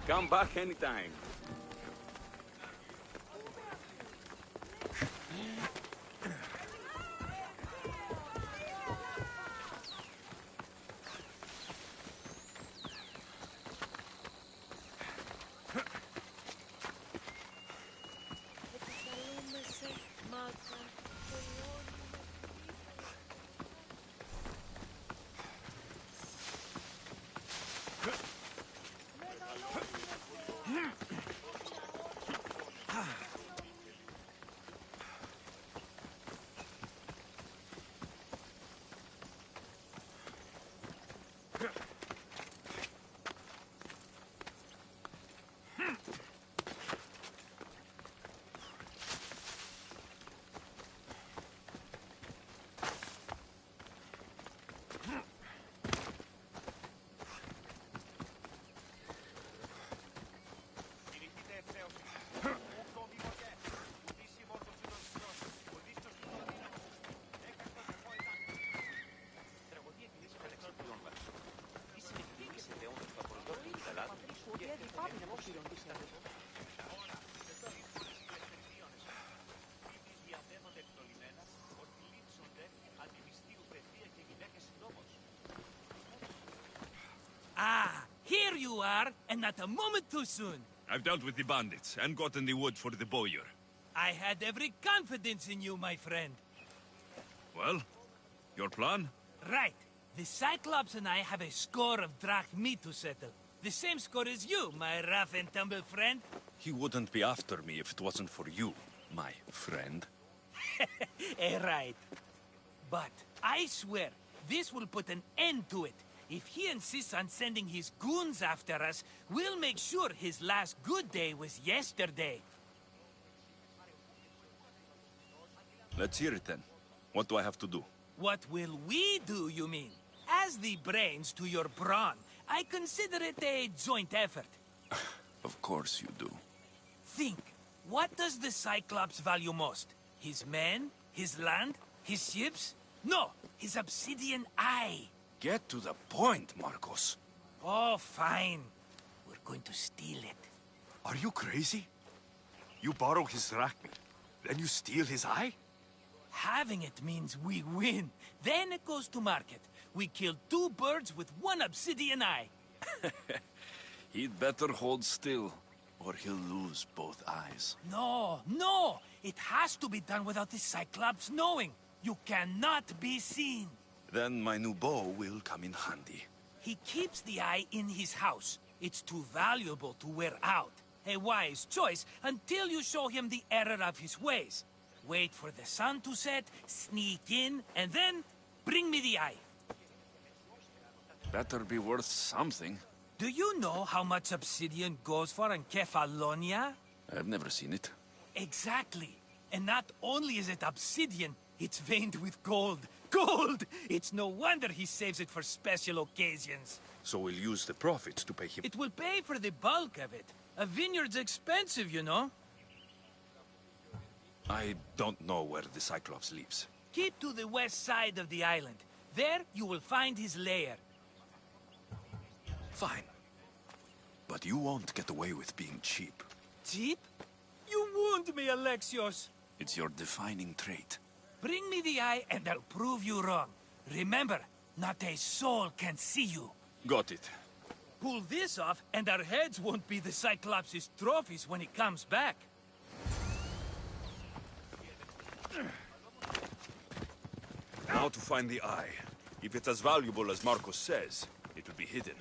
Speaker 19: Come back anytime.
Speaker 13: Ah, here you are, and not a moment too soon.
Speaker 10: I've dealt with the bandits and gotten the wood for the bowyer.
Speaker 13: I had every confidence in you, my friend.
Speaker 10: Well, your plan?
Speaker 13: Right. The Cyclops and I have a score of drachmi to settle. The same score as you, my rough and tumble friend.
Speaker 11: He wouldn't be after me if it wasn't for you, my friend.
Speaker 13: Right. But I swear, this will put an end to it. If he insists on sending his goons after us, we'll make sure his last good day was yesterday.
Speaker 11: Let's hear it then. What do I have to do?
Speaker 13: What will we do, you mean? As the brains to your brawn, I consider it a joint effort.
Speaker 11: Of course you do.
Speaker 13: Think, what does the Cyclops value most? His men? His land? His ships? No, his obsidian eye.
Speaker 11: Get to the point, Marcos.
Speaker 13: Oh, fine. We're going to steal it.
Speaker 11: Are you crazy? You borrow his drachmi, then you steal his eye?
Speaker 13: Having it means we win. Then it goes to market. We kill 2 birds with 1 obsidian eye.
Speaker 11: He'd better hold still, or he'll lose both eyes.
Speaker 13: No, no! It has to be done without the Cyclops knowing. You cannot be seen.
Speaker 11: Then my new bow will come in handy.
Speaker 13: He keeps the eye in his house. It's too valuable to wear out. A wise choice until you show him the error of his ways. Wait for the sun to set, sneak in, and then bring me the eye.
Speaker 11: Better be worth something.
Speaker 13: Do you know how much obsidian goes for in Kefalonia?
Speaker 11: I've never seen it.
Speaker 13: Exactly. And not only is it obsidian, it's veined with gold. Gold! It's no wonder he saves it for special occasions.
Speaker 11: So we'll use the profits to pay him.
Speaker 13: It will pay for the bulk of it. A vineyard's expensive, you know.
Speaker 11: I don't know where the Cyclops lives.
Speaker 13: Keep to the west side of the island. There, you will find his lair.
Speaker 11: Fine.
Speaker 10: But you won't get away with being cheap.
Speaker 13: Cheap? You wound me, Alexios.
Speaker 10: It's your defining trait.
Speaker 13: Bring me the eye and I'll prove you wrong. Remember, not a soul can see you.
Speaker 10: Got it.
Speaker 13: Pull this off and our heads won't be the Cyclops' trophies when he comes back.
Speaker 10: Now to find the eye. If it's as valuable as Marcos says, it will be hidden.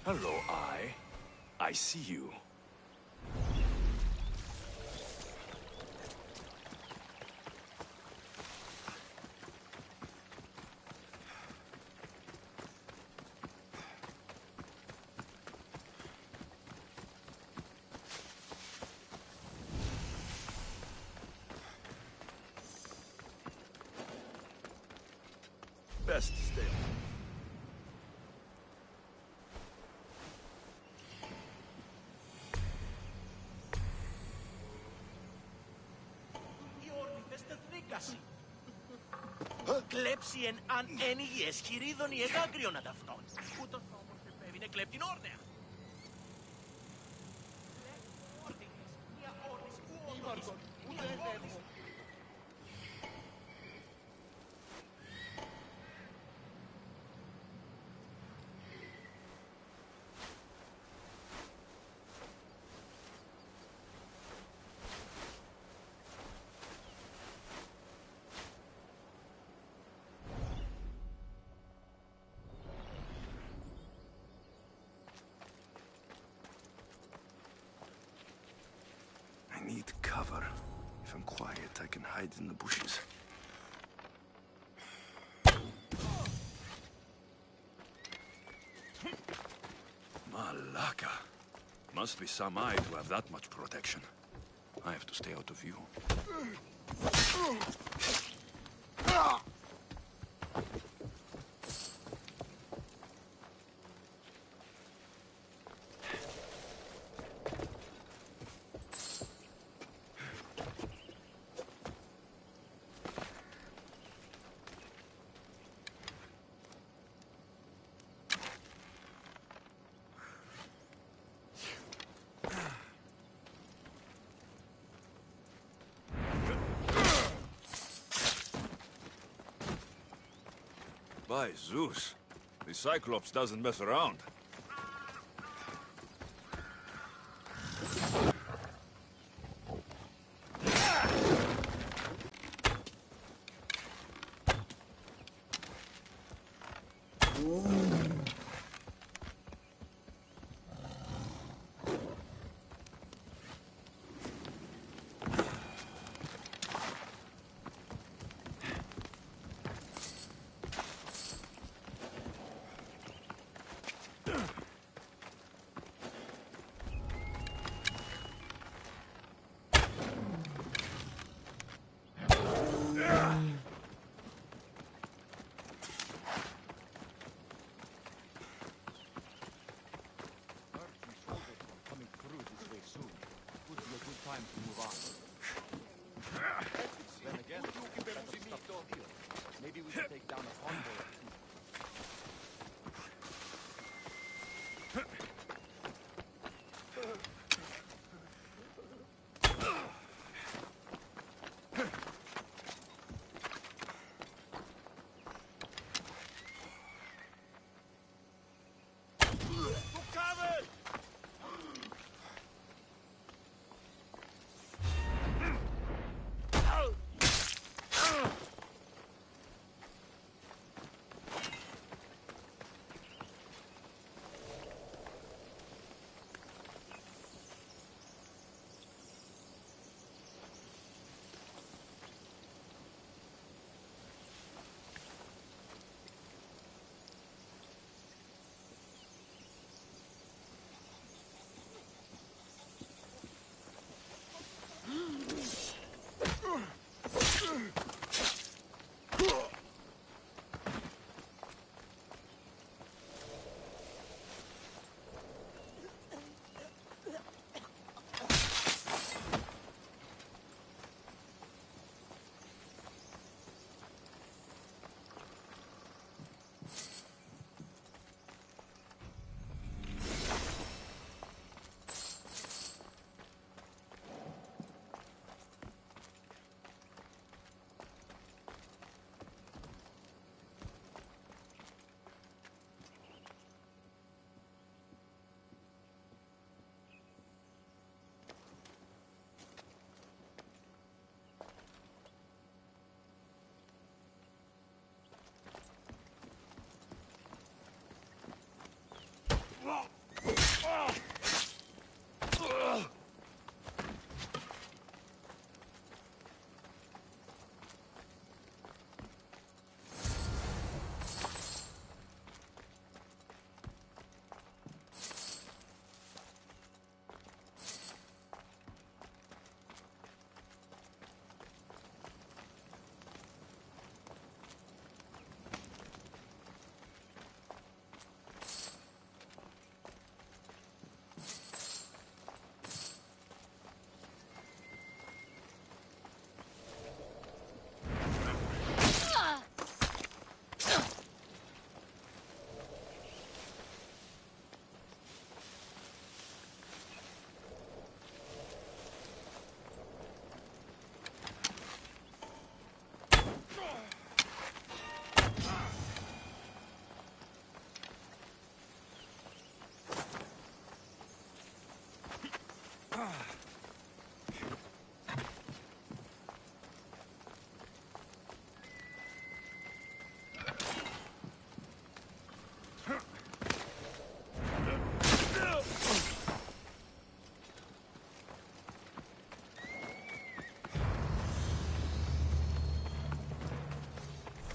Speaker 10: Hello, Eye. I see you. Best stay on.
Speaker 15: Κλέψει εν αν ένιγες χειρίδων ή εγάγκριον ανταυτών. Ούτως όμως επέβαινε κλέπτην όρνεα. Μια όρνηση, ου όρνηση.
Speaker 10: I need cover. If I'm quiet, I can hide in the bushes. Malaka. Must be some eye to have that much protection. I have to stay out of view. By Zeus, the Cyclops doesn't mess around.
Speaker 15: Maybe we should take down a convoy.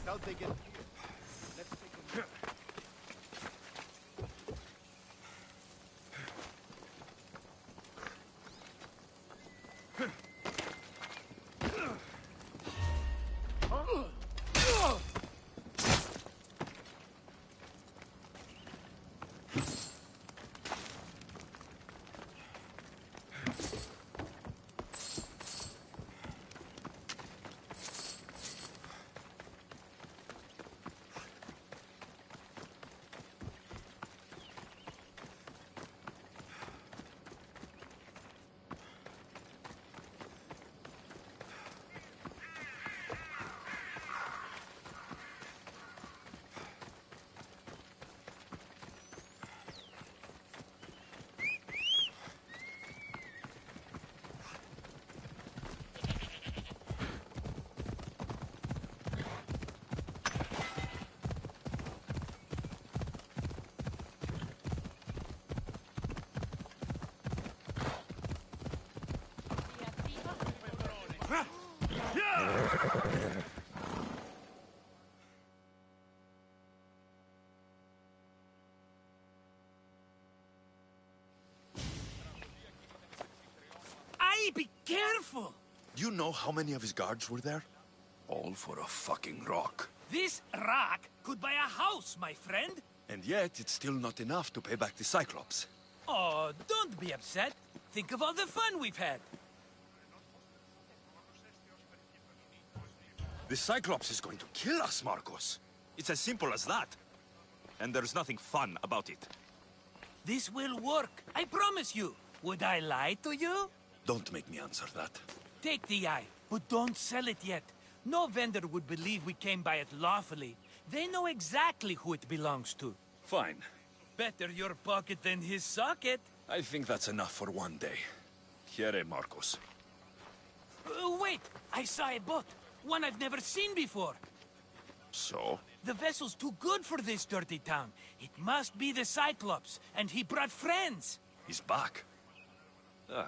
Speaker 20: How'd they get here? Let's take a look.
Speaker 13: Aye, be careful!
Speaker 11: Do you know how many of his guards were there? All for a fucking rock.
Speaker 13: This rock could buy a house, my friend.
Speaker 11: And yet, it's still not enough to pay back the Cyclops.
Speaker 13: Oh, don't be upset. Think of all the fun we've had.
Speaker 11: The Cyclops is going to kill us, Marcos. It's as simple as that. And there's nothing fun about it.
Speaker 13: This will work, I promise you. Would I lie to you?
Speaker 11: Don't make me answer that.
Speaker 13: Take the eye, but don't sell it yet. No vendor would believe we came by it lawfully. They know exactly who it belongs to.
Speaker 11: Fine.
Speaker 13: Better your pocket than his socket.
Speaker 11: I think that's enough for one day. Here, Marcos.
Speaker 13: Wait! I saw a boat. One I've never seen before.
Speaker 11: So?
Speaker 13: The vessel's too good for this dirty town. It must be the Cyclops, and he brought friends.
Speaker 11: He's back. Ugh.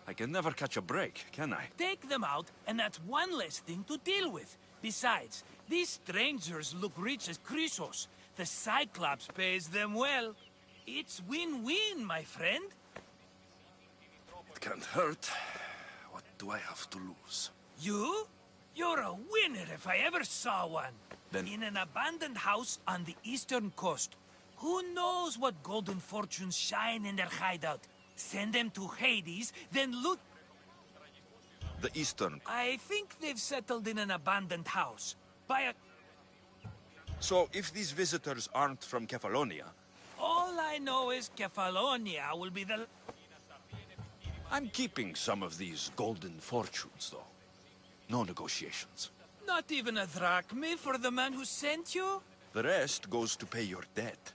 Speaker 11: I can never catch a break, can I?
Speaker 13: Take them out, and that's one less thing to deal with. Besides, these strangers look rich as Chrysos. The Cyclops pays them well. It's win-win, my friend.
Speaker 11: It can't hurt. What do I have to lose?
Speaker 13: You? You're a winner if I ever saw one.
Speaker 11: Then...
Speaker 13: In an abandoned house on the eastern coast. Who knows what golden fortunes shine in their hideout? Send them to Hades, then loot...
Speaker 11: The eastern...
Speaker 13: I think they've settled in an abandoned house. By a...
Speaker 11: So, if these visitors aren't from Kefalonia...
Speaker 13: All I know is Kefalonia will be the...
Speaker 11: I'm keeping some of these golden fortunes, though. No negotiations.
Speaker 13: Not even a drachme for the man who sent you?
Speaker 11: The rest goes to pay your debt.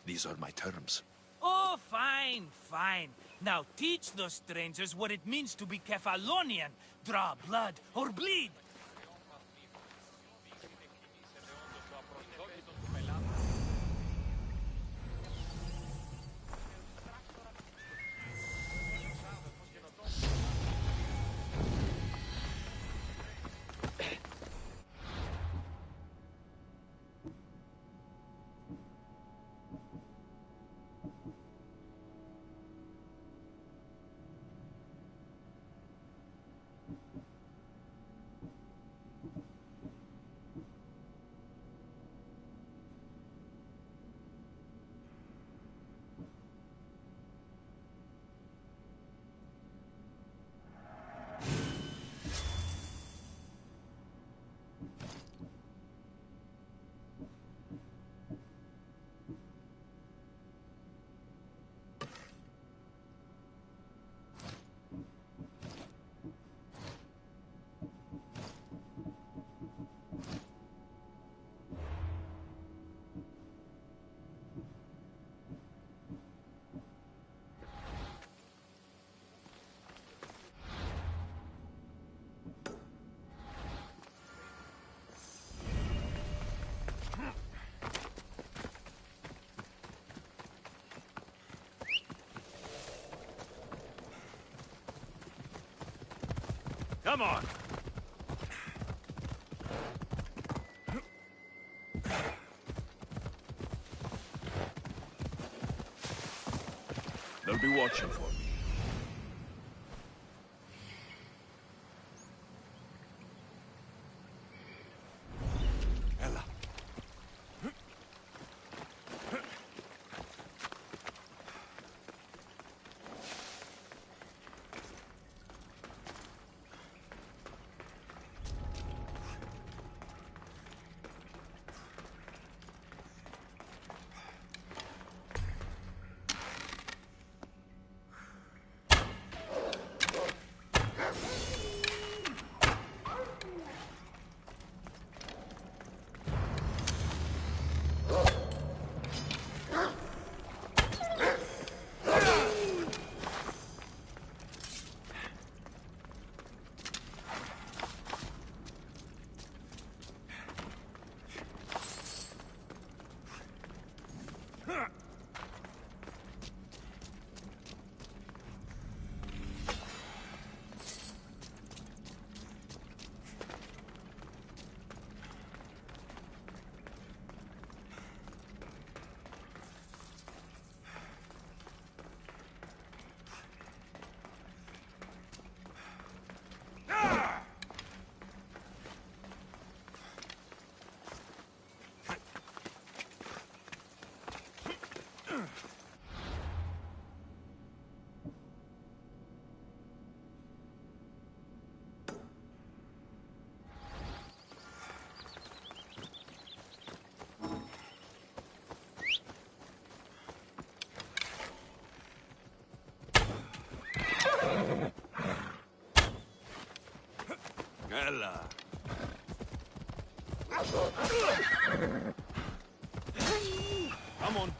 Speaker 11: These are my terms.
Speaker 13: Oh, fine, fine. Now teach those strangers what it means to be Kefalonian. Draw blood or bleed.
Speaker 10: Come on! be watching for me.
Speaker 11: Ella.
Speaker 10: Ella.
Speaker 11: Come on.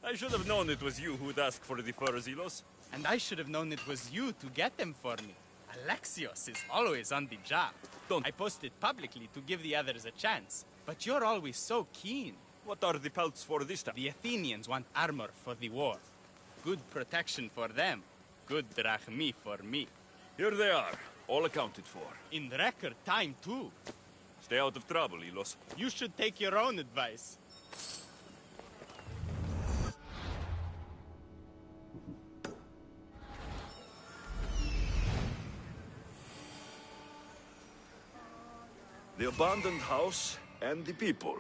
Speaker 10: I should have known it was you who'd ask for the furs, Ilos.
Speaker 6: And I should have known it was you to get them for me. Alexios is always on the job. I posted publicly to give the others a chance, but you're always so keen.
Speaker 10: What are the pelts for this time?
Speaker 6: The Athenians want armor for the war. Good protection for them. Good drachmi for me.
Speaker 10: Here they are, all accounted for.
Speaker 6: In record time, too.
Speaker 10: Stay out of trouble, Ilos.
Speaker 6: You should take your own advice.
Speaker 10: The abandoned house and the people.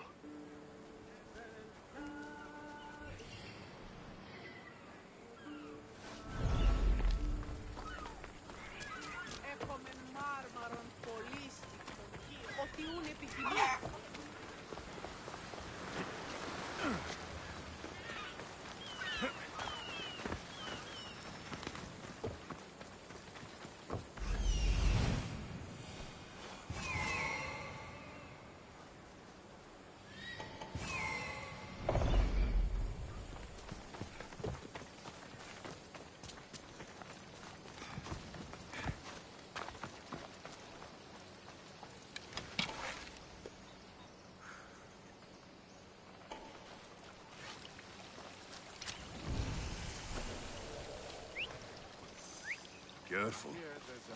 Speaker 10: Careful.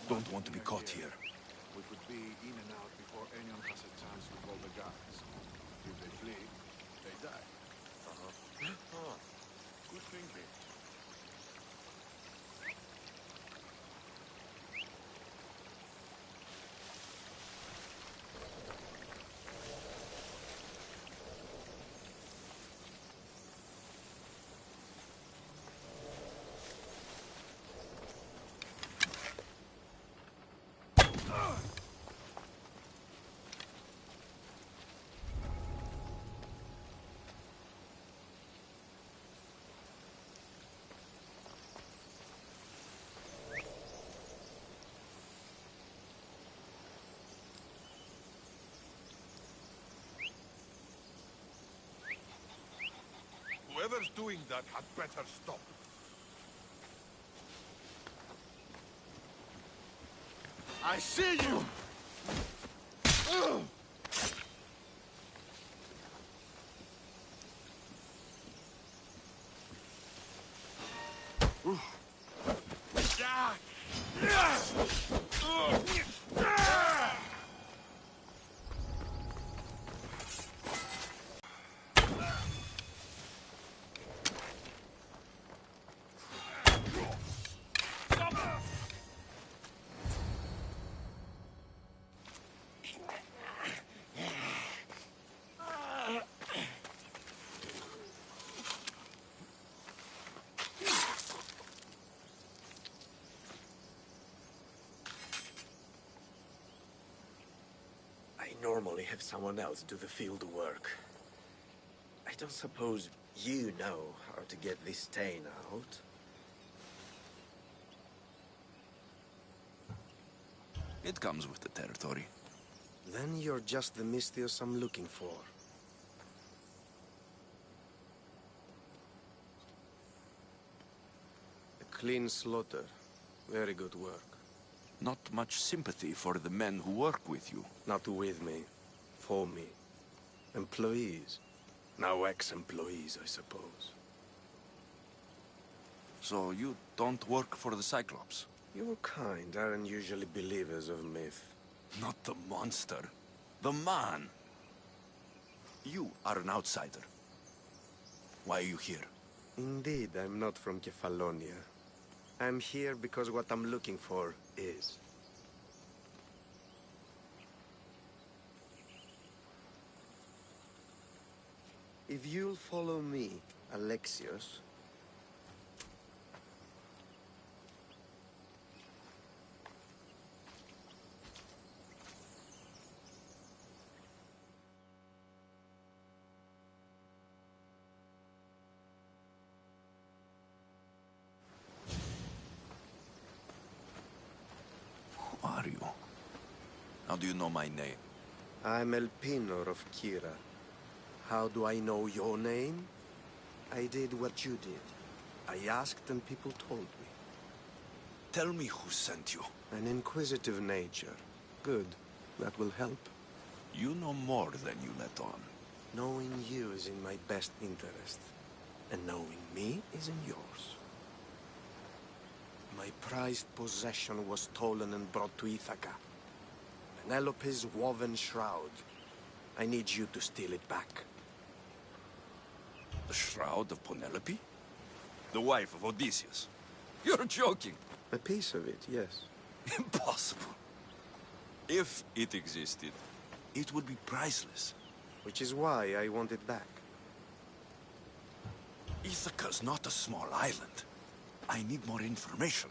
Speaker 10: Don't want to be caught here.
Speaker 18: We could be in and out before anyone has a chance to call the guards. If they flee, they die. Good thinking.
Speaker 2: Whoever's doing that had better stop.
Speaker 3: I see you!
Speaker 21: I normally have someone else do the field work. I don't suppose you know how to get this stain out.
Speaker 10: It comes with the territory.
Speaker 21: Then you're just the Mystios I'm looking for. A clean slaughter. Very good work.
Speaker 10: Not much sympathy for the men who work with you.
Speaker 21: Not with me. For me. Employees. Now ex-employees, I suppose.
Speaker 10: So you don't work for the Cyclops?
Speaker 21: Your kind aren't usually believers of myth.
Speaker 10: Not the monster. The man. You are an outsider. Why are you here?
Speaker 21: Indeed, I'm not from Kefalonia. I'm here because what I'm looking for is. If you'll follow me, Alexios...
Speaker 10: Who are you? How do you know my name?
Speaker 21: I'm Elpinor of Kira. How do I know your name? I did what you did. I asked and people told me.
Speaker 10: Tell me who sent you.
Speaker 21: An inquisitive nature. Good. That will help.
Speaker 10: You know more than you let on.
Speaker 21: Knowing you is in my best interest. And knowing me is in yours. My prized possession was stolen and brought to Ithaca. Penelope's woven shroud. I need you to steal it back.
Speaker 10: The shroud of Penelope? The wife of Odysseus? You're joking.
Speaker 21: A piece of it, yes.
Speaker 10: Impossible. If it existed, it would be priceless.
Speaker 21: Which is why I want it back.
Speaker 10: Ithaca's not a small island. I need more information.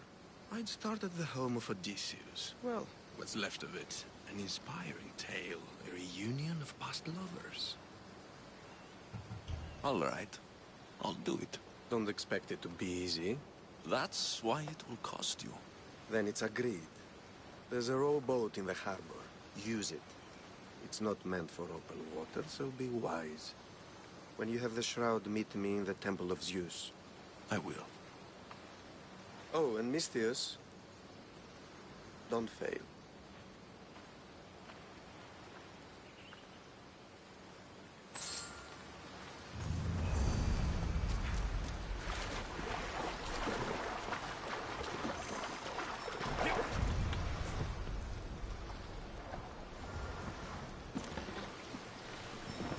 Speaker 21: I'd start at the home of Odysseus. Well, what's left of it. An inspiring tale. A reunion of past lovers.
Speaker 10: All right. I'll do it.
Speaker 21: Don't expect it to be easy.
Speaker 10: That's why it will cost you.
Speaker 21: Then it's agreed. There's a rowboat in the harbor. Use it. It's not meant for open water, so be wise. When you have the shroud, meet me in the Temple of Zeus.
Speaker 10: I will.
Speaker 21: Oh, and Mystios, don't fail.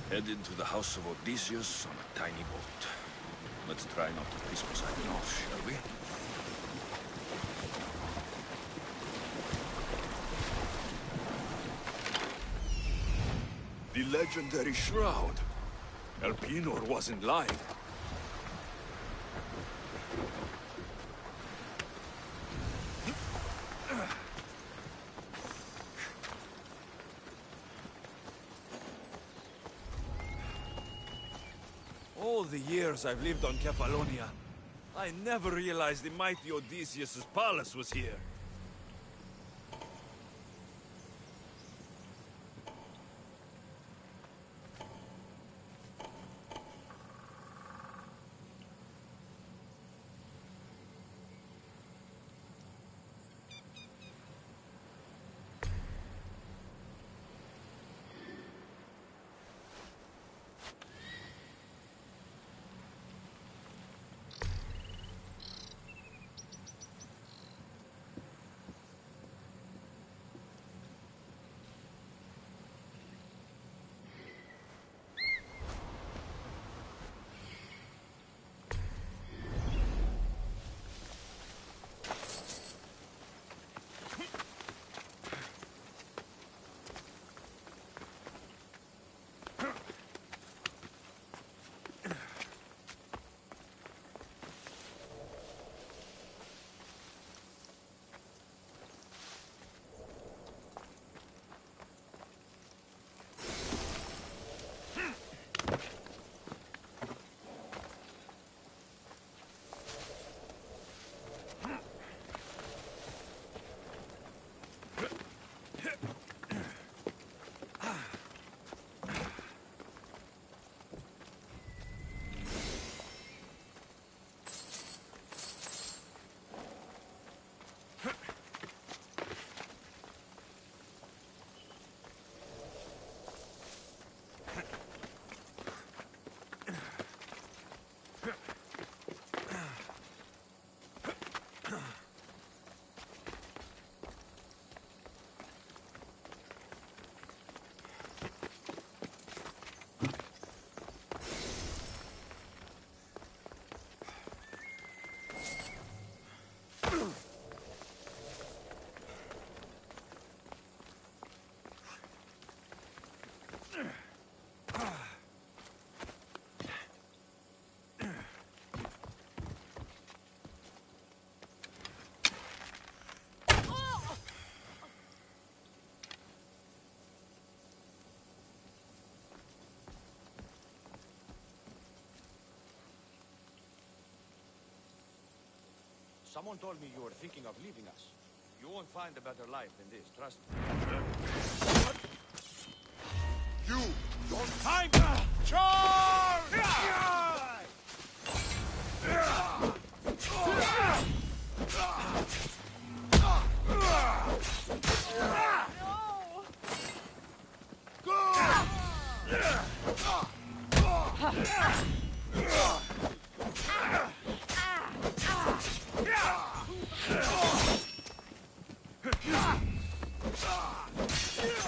Speaker 10: Headed to the house of Odysseus on a tiny boat. Let's try not to piss Poseidon off, shall we? The legendary shroud. Elpenor wasn't lying. All the years I've lived on Kefalonia, I never realized the mighty Odysseus' palace was here.
Speaker 11: Someone told me you were thinking of leaving us. You won't find a better life than this, trust me.
Speaker 3: You don't time! Charge!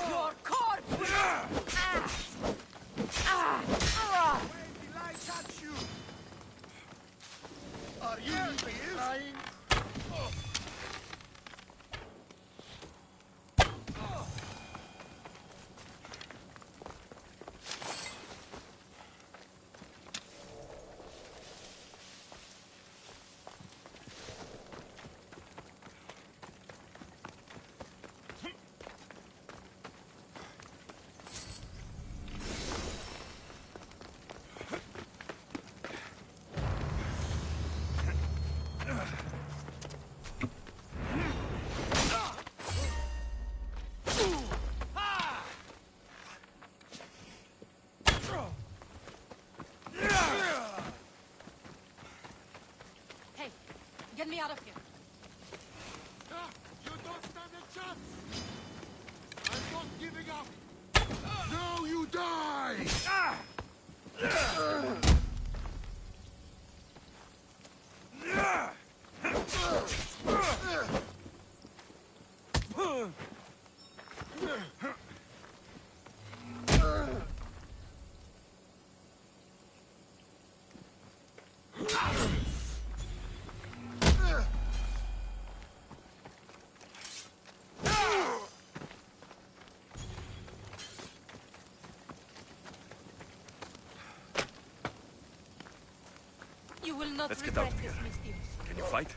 Speaker 16: Your corpse will...
Speaker 3: When did I touch you? Are you trying?
Speaker 8: Hey, get me out of here.
Speaker 3: You don't stand a chance! I'm not giving up! Now you die!
Speaker 16: You will not
Speaker 10: Let's get out
Speaker 16: regret
Speaker 10: of here.
Speaker 16: this, Mistyos.
Speaker 10: Can you fight?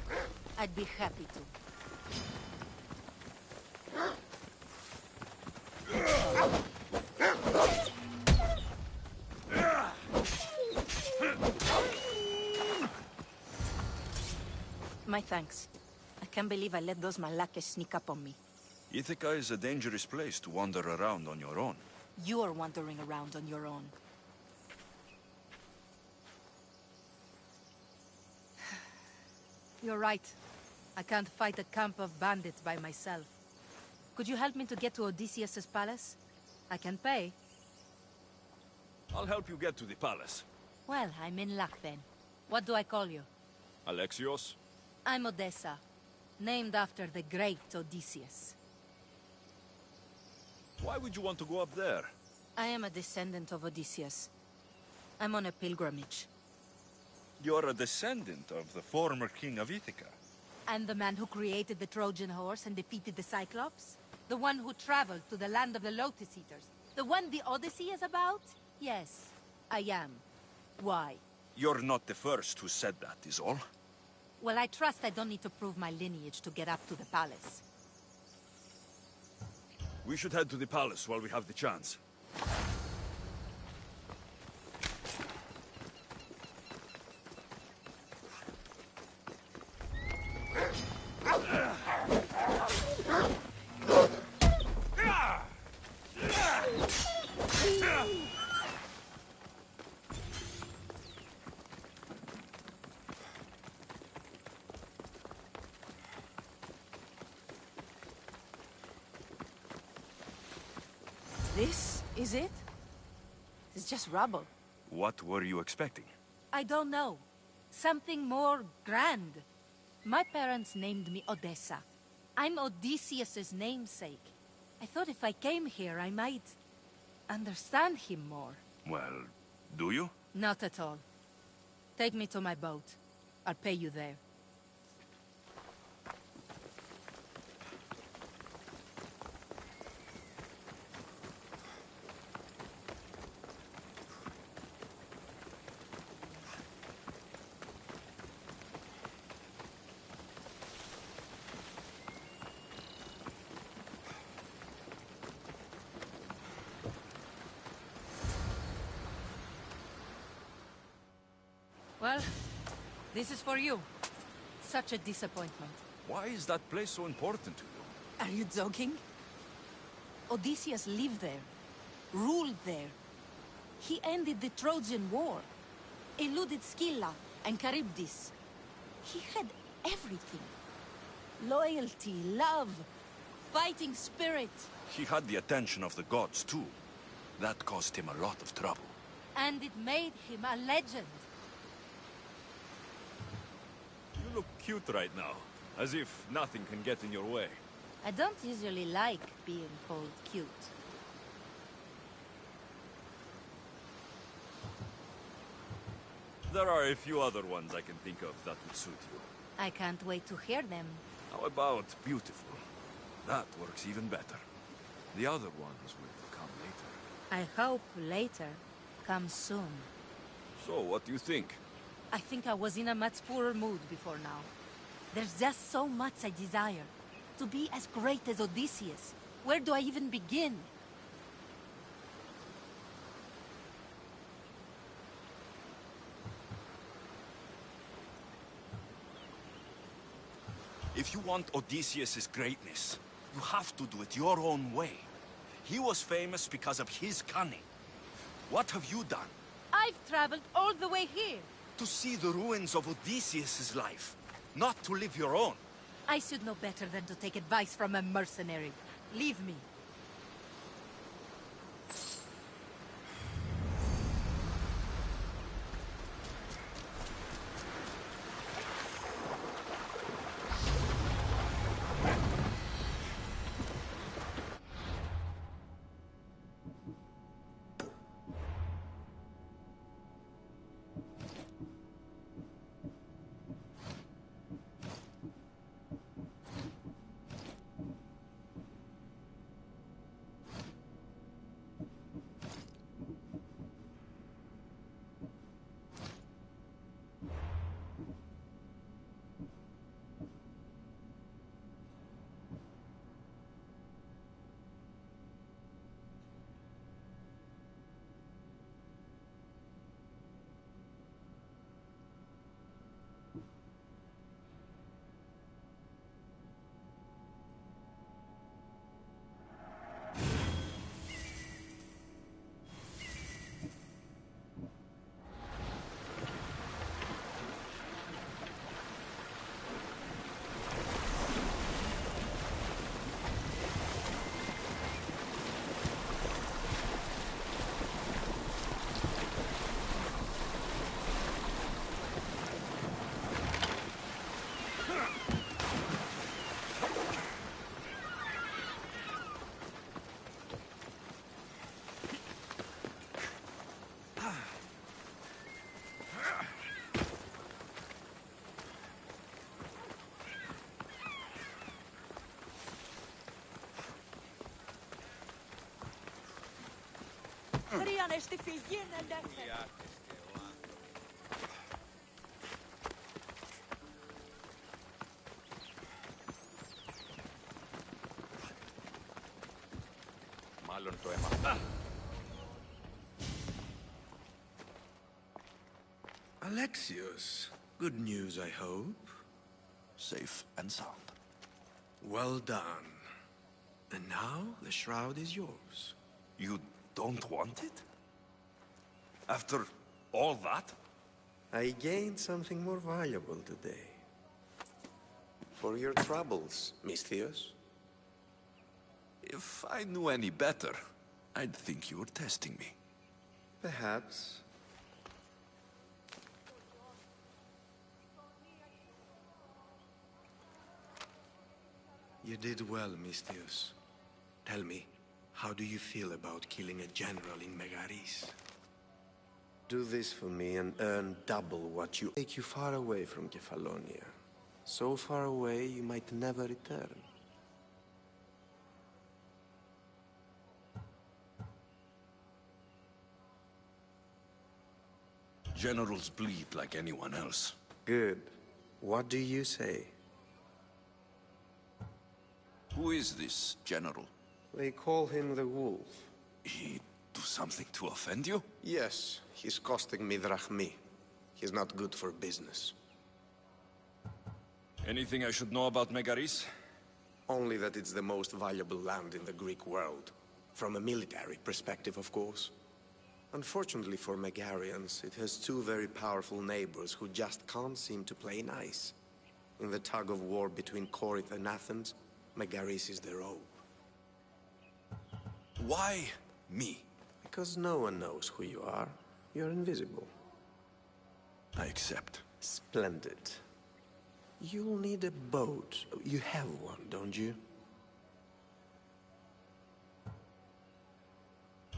Speaker 16: I'd be happy to. My thanks. I can't believe I let those Malakas sneak up on me.
Speaker 10: Ithaca is a dangerous place to wander around on your own.
Speaker 16: You're wandering around on your own. You're right. I can't fight a camp of bandits by myself. Could you help me to get to Odysseus's palace? I can pay.
Speaker 10: I'll help you get to the palace.
Speaker 16: Well, I'm in luck then. What do I call you?
Speaker 10: Alexios?
Speaker 16: I'm Odessa, named after the great Odysseus.
Speaker 10: Why would you want to go up there?
Speaker 16: I am a descendant of Odysseus. I'm on a pilgrimage.
Speaker 11: You're a descendant of the former king of Ithaca.
Speaker 16: And the man who created the Trojan horse and defeated the Cyclops? The one who traveled to the land of the Lotus Eaters? The one the Odyssey is about? Yes, I am. Why?
Speaker 11: You're not the first who said that, is all.
Speaker 16: Well, I trust I don't need to prove my lineage to get up to the palace.
Speaker 10: We should head to the palace while we have the chance.
Speaker 16: This is it? It's just rubble.
Speaker 10: What were you expecting?
Speaker 16: I don't know. Something more grand. My parents named me Odessa. I'm Odysseus's namesake. I thought if I came here, I might understand him more.
Speaker 10: Well, do you?
Speaker 16: Not at all. Take me to my boat. I'll pay you there. Well, this is for you. Such a disappointment.
Speaker 10: Why is that place so important to you?
Speaker 16: Are you joking? Odysseus lived there, ruled there. He ended the Trojan War, eluded Scylla and Charybdis. He had everything. Loyalty, love, fighting spirit.
Speaker 11: He had the attention of the gods, too. That caused him a lot of trouble.
Speaker 16: And it made him a legend.
Speaker 10: You look cute right now, as if nothing can get in your way.
Speaker 16: I don't usually like being called cute.
Speaker 10: There are a few other ones I can think of that would suit you.
Speaker 16: I can't wait to hear them.
Speaker 10: How about beautiful? That works even better. The other ones will come later.
Speaker 16: I hope later comes soon.
Speaker 10: So, what do you think?
Speaker 16: I think I was in a much poorer mood before now. There's just so much I desire. To be as great as Odysseus. Where do I even begin?
Speaker 11: If you want Odysseus' greatness, you have to do it your own way. He was famous because of his cunning. What have you done?
Speaker 16: I've traveled all the way here.
Speaker 11: To see the ruins of Odysseus' life, not to live your own.
Speaker 16: I should know better than to take advice from a mercenary. Leave me.
Speaker 10: Μάλλον το έμαθα.
Speaker 21: Alexios, good news, I hope.
Speaker 11: Safe and sound.
Speaker 21: Well done. And now, the shroud is yours.
Speaker 11: You don't want it? After all that?
Speaker 21: I gained something more valuable today. For your troubles, Misthios.
Speaker 11: If I knew any better, I'd think you were testing me.
Speaker 21: Perhaps. You did well, Misthios. Tell me, how do you feel about killing a general in Megaris? Do this for me and earn double what you take you far away from Kefalonia. So far away you might never return.
Speaker 11: Generals bleed like anyone else.
Speaker 21: Good. What do you say?
Speaker 11: Who is this general?
Speaker 21: They call him the Wolf.
Speaker 11: He do something to offend you?
Speaker 21: Yes, he's costing me drachmi. He's not good for business.
Speaker 11: Anything I should know about Megaris?
Speaker 21: Only that it's the most valuable land in the Greek world. From a military perspective, of course. Unfortunately for Megarians, it has two very powerful neighbors who just can't seem to play nice. In the tug of war between Corinth and Athens, Megaris is the rope.
Speaker 11: Why me?
Speaker 21: Because no one knows who you are. You're invisible.
Speaker 11: I accept.
Speaker 21: Splendid. You'll need a boat. You have one, don't you?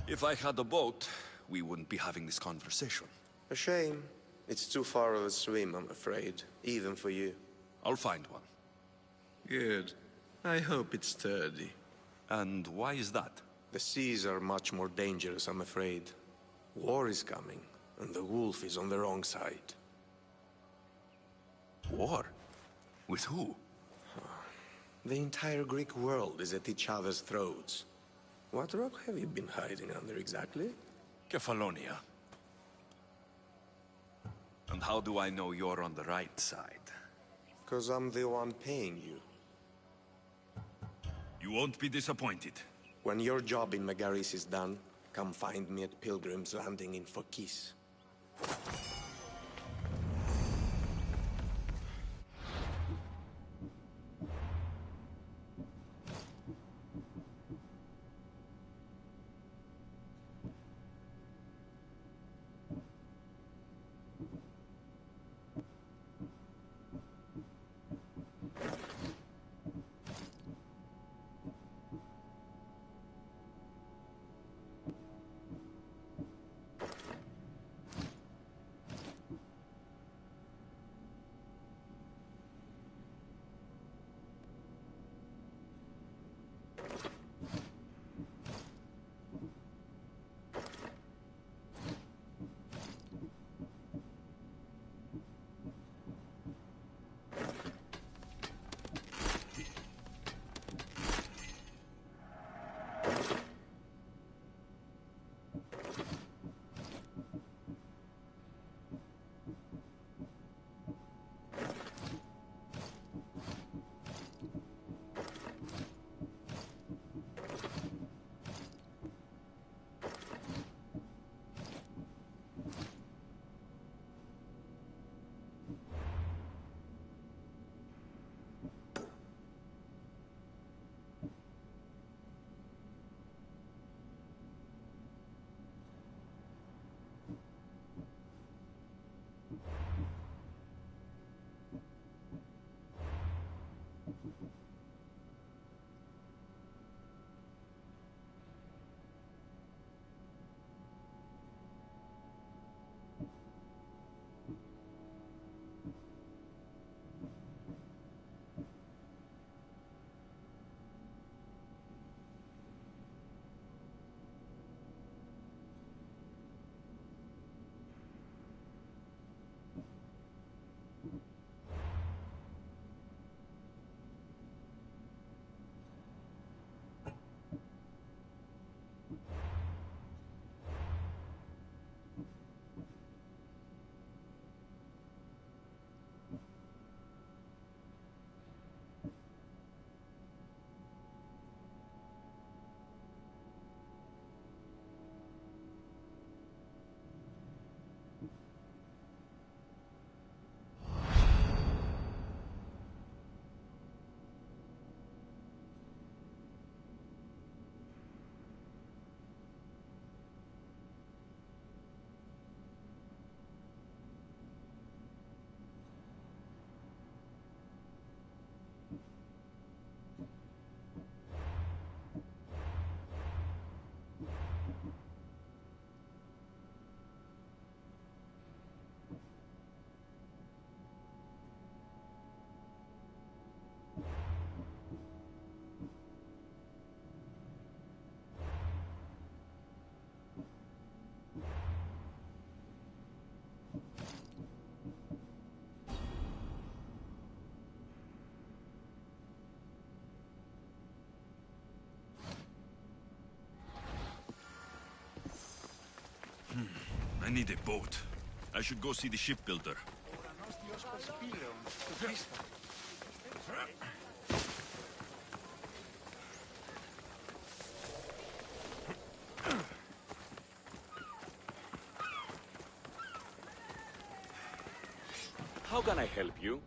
Speaker 11: If I had a boat, we wouldn't be having this conversation.
Speaker 21: A shame. It's too far of a swim, I'm afraid. Even for you.
Speaker 11: I'll find one.
Speaker 21: Good. I hope it's sturdy.
Speaker 11: And why is that?
Speaker 21: The seas are much more dangerous, I'm afraid. War is coming, and the wolf is on the wrong side.
Speaker 11: War? With who?
Speaker 21: The entire Greek world is at each other's throats. What rock have you been hiding under exactly?
Speaker 11: Kefalonia. And how do I know you're on the right side?
Speaker 21: 'Cause I'm the one paying you.
Speaker 11: You won't be disappointed.
Speaker 21: When your job in Megaris is done, come find me at Pilgrim's Landing in Phokis.
Speaker 10: I need a boat. I should go see the shipbuilder.
Speaker 19: How can I help you?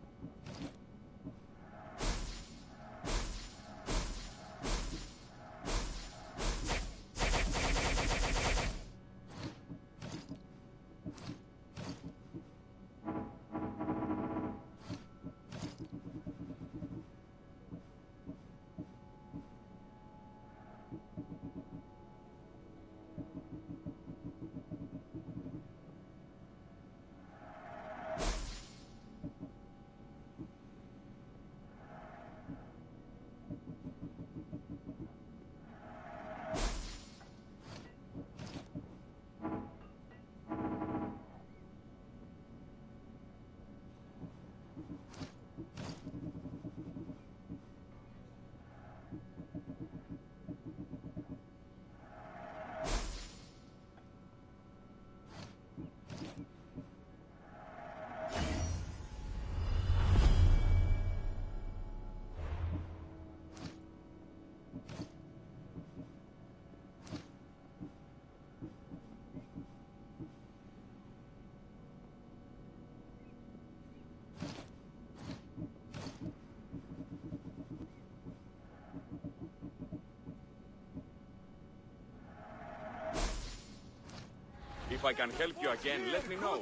Speaker 19: If I can help you again, let me know.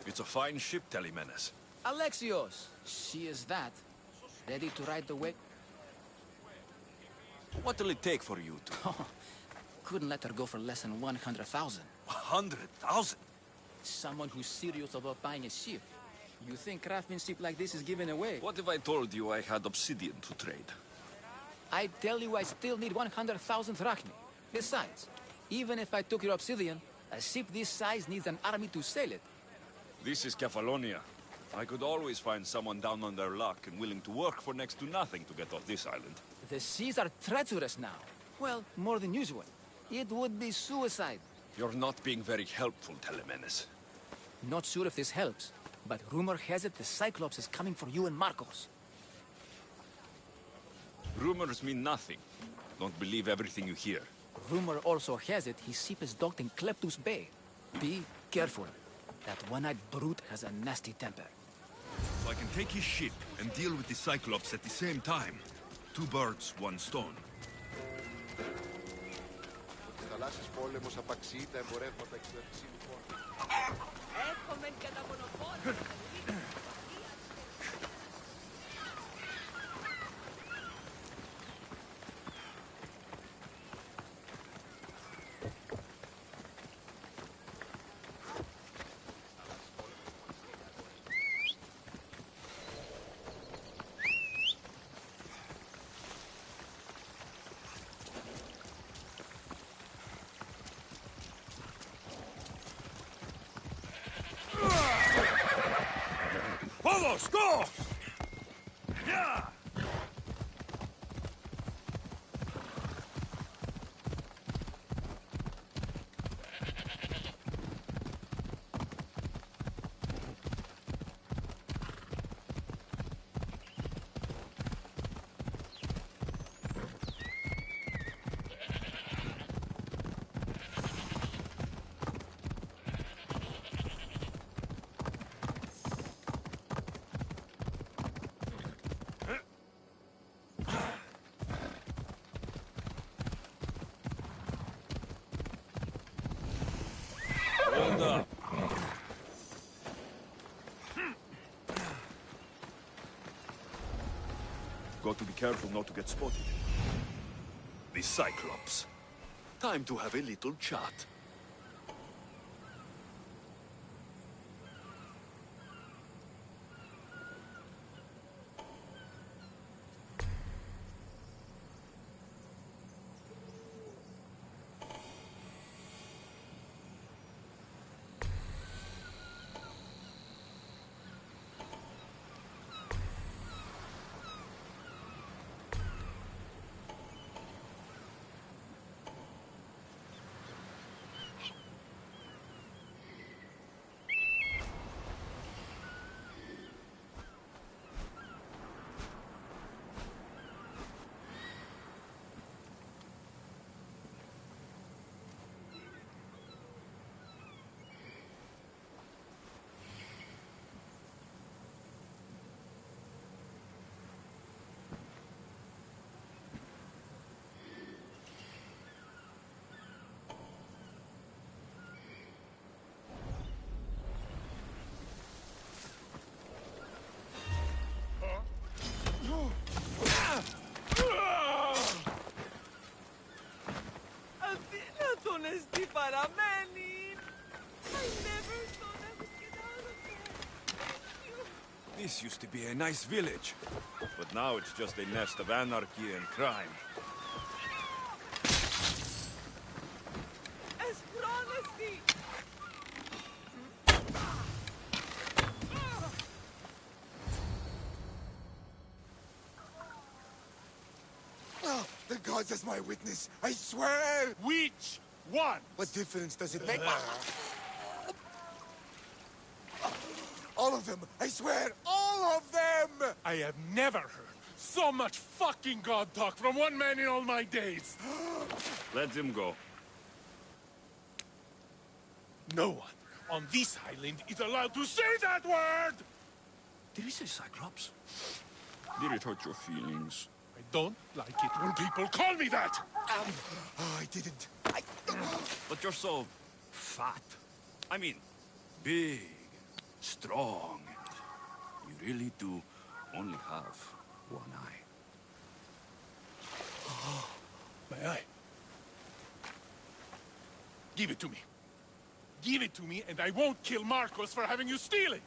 Speaker 10: It's a fine ship, Telemenes.
Speaker 5: Alexios! She is that. Ready to ride the wave?
Speaker 10: What'll it take for you to?
Speaker 5: Couldn't let her go for less than 100,000.
Speaker 10: 100,000?
Speaker 5: Someone who's serious about buying a ship. You think craftsmanship like this is given away?
Speaker 10: What if I told you I had obsidian to trade?
Speaker 5: I tell you I still need 100,000 drachmi. Besides, even if I took your obsidian, a ship this size needs an army to sail it.
Speaker 10: This is Kefalonia. I could always find someone down on their luck and willing to work for next to nothing to get off this island.
Speaker 5: The seas are treacherous now. Well, more than usual. It would be suicide.
Speaker 10: You're not being very helpful, Telemenes.
Speaker 5: Not sure if this helps, but rumor has it the Cyclops is coming for you and Marcos.
Speaker 10: Rumors mean nothing. Don't believe everything you hear.
Speaker 5: Rumor also has it his ship is docked in Kleptus Bay. Be careful. That one-eyed brute has a nasty temper.
Speaker 10: So I can take his ship and deal with the Cyclops at the same time. Two birds, one stone.
Speaker 20: Θαλάσσης πόλεμος απαξιεί τα εμπορεύματα εξωτερικής λοιπόν.
Speaker 16: Έχουμε κατά μονοπόλιο.
Speaker 10: Vamos, go! Yeah! Hold up.
Speaker 11: Got to be careful not to get spotted.
Speaker 10: The Cyclops.
Speaker 11: Time to have a little chat.
Speaker 10: This used to be a nice village, but now it's just a nest of anarchy and crime.
Speaker 3: Oh, the gods as my witness, I swear!
Speaker 18: Which one?
Speaker 3: What difference does it make? All of them! I swear, all of them!
Speaker 18: I have never heard so much fucking god talk from one man in all my days.
Speaker 10: Let him go.
Speaker 18: No one on this island is allowed to say that word!
Speaker 11: Did he say Cyclops?
Speaker 10: Did it hurt your feelings?
Speaker 18: I don't like it when people call me that!
Speaker 3: Oh, I didn't.
Speaker 10: But you're so fat. I mean, big, strong. You really do only have one eye.
Speaker 18: My eye. Give it to me. Give it to me, and I won't kill Marcos for having you steal it!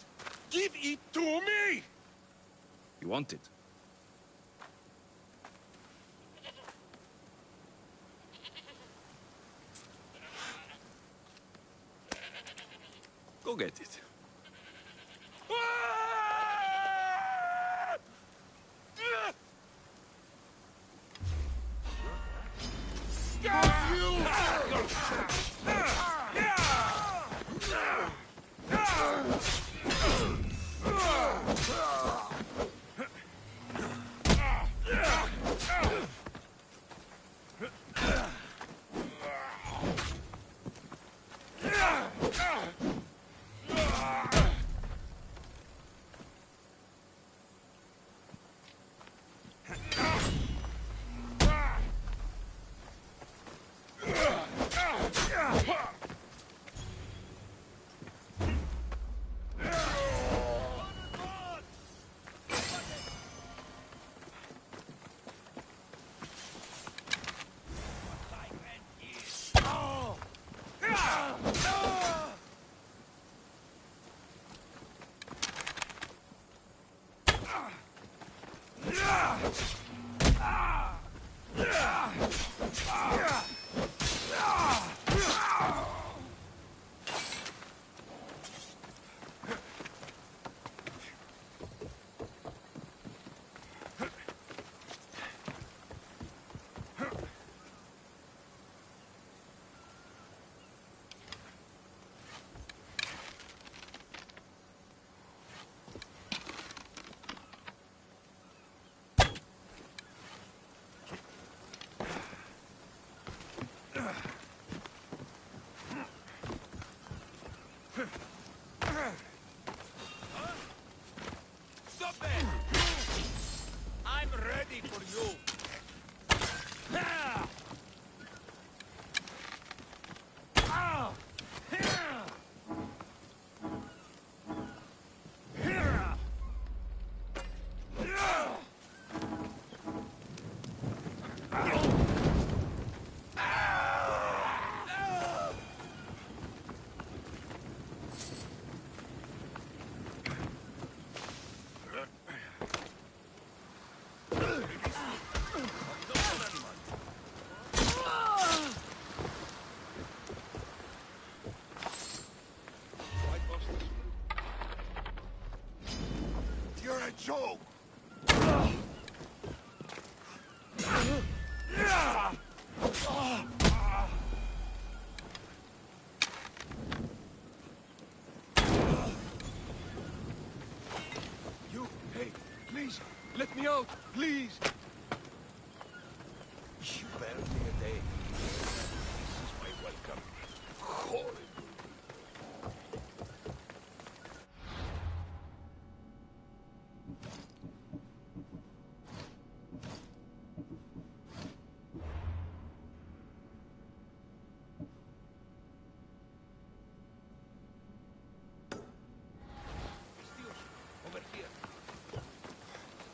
Speaker 18: Give it to me!
Speaker 10: You want it? Go get it.
Speaker 13: Stop there! I'm ready for you!
Speaker 3: You're a joke!
Speaker 18: You, hey, please, let me out, please!
Speaker 4: You bear me a day. This is my welcome. Horrible.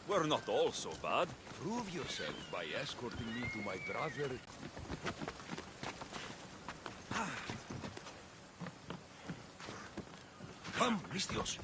Speaker 10: We're not all so bad.
Speaker 4: Prove yourself by escorting me to my brother. Come, Mistios.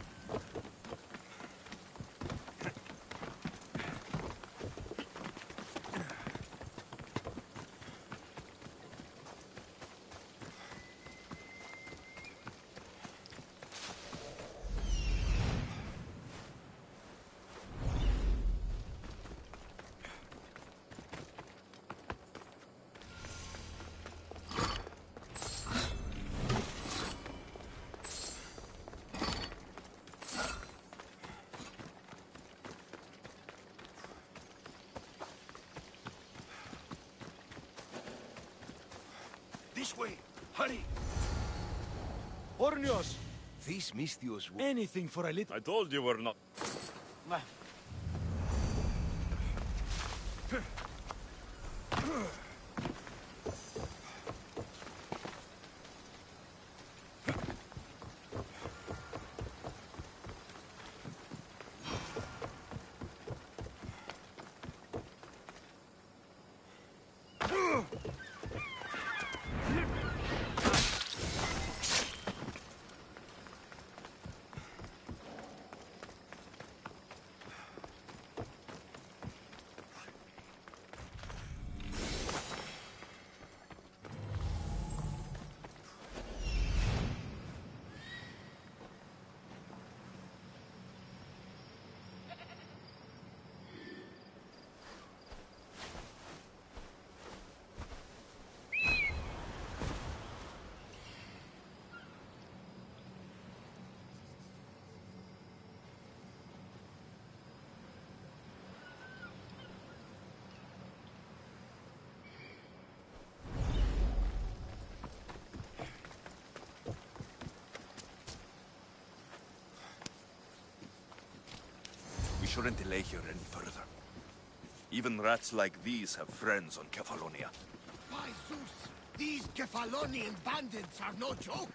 Speaker 10: This way! Hurry! Ornios!
Speaker 4: This Mystios...
Speaker 10: Anything for a little... I told you we're not...
Speaker 11: We shouldn't delay here any further. Even rats like these have friends on Kefalonia.
Speaker 1: By Zeus, these Kefalonian bandits are no joke.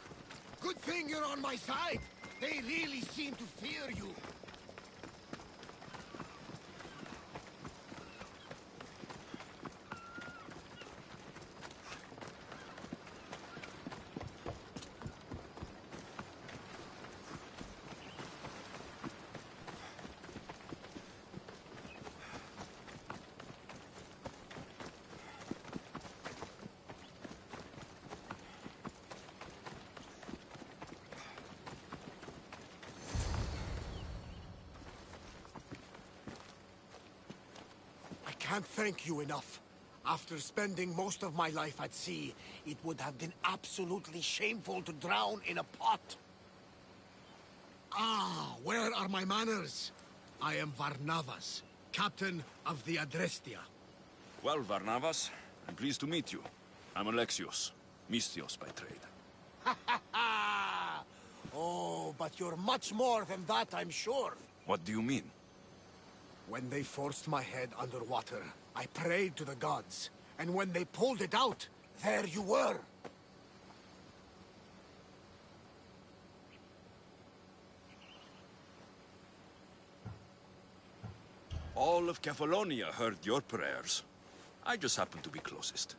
Speaker 1: Good thing you're on my side. They really seem to fear you. I can't thank you enough. After spending most of my life at sea, it would have been absolutely shameful to drown in a pot. Ah, where are my manners? I am Varnavas, captain of the Adrestia.
Speaker 10: Well, Varnavas, I'm pleased to meet you. I'm Alexios, Mystios by trade.
Speaker 1: Oh, but you're much more than that, I'm sure.
Speaker 10: What do you mean?
Speaker 1: When they forced my head underwater, I prayed to the gods. And when they pulled it out, there you were.
Speaker 10: All of Kefalonia heard your prayers. I just happen to be closest.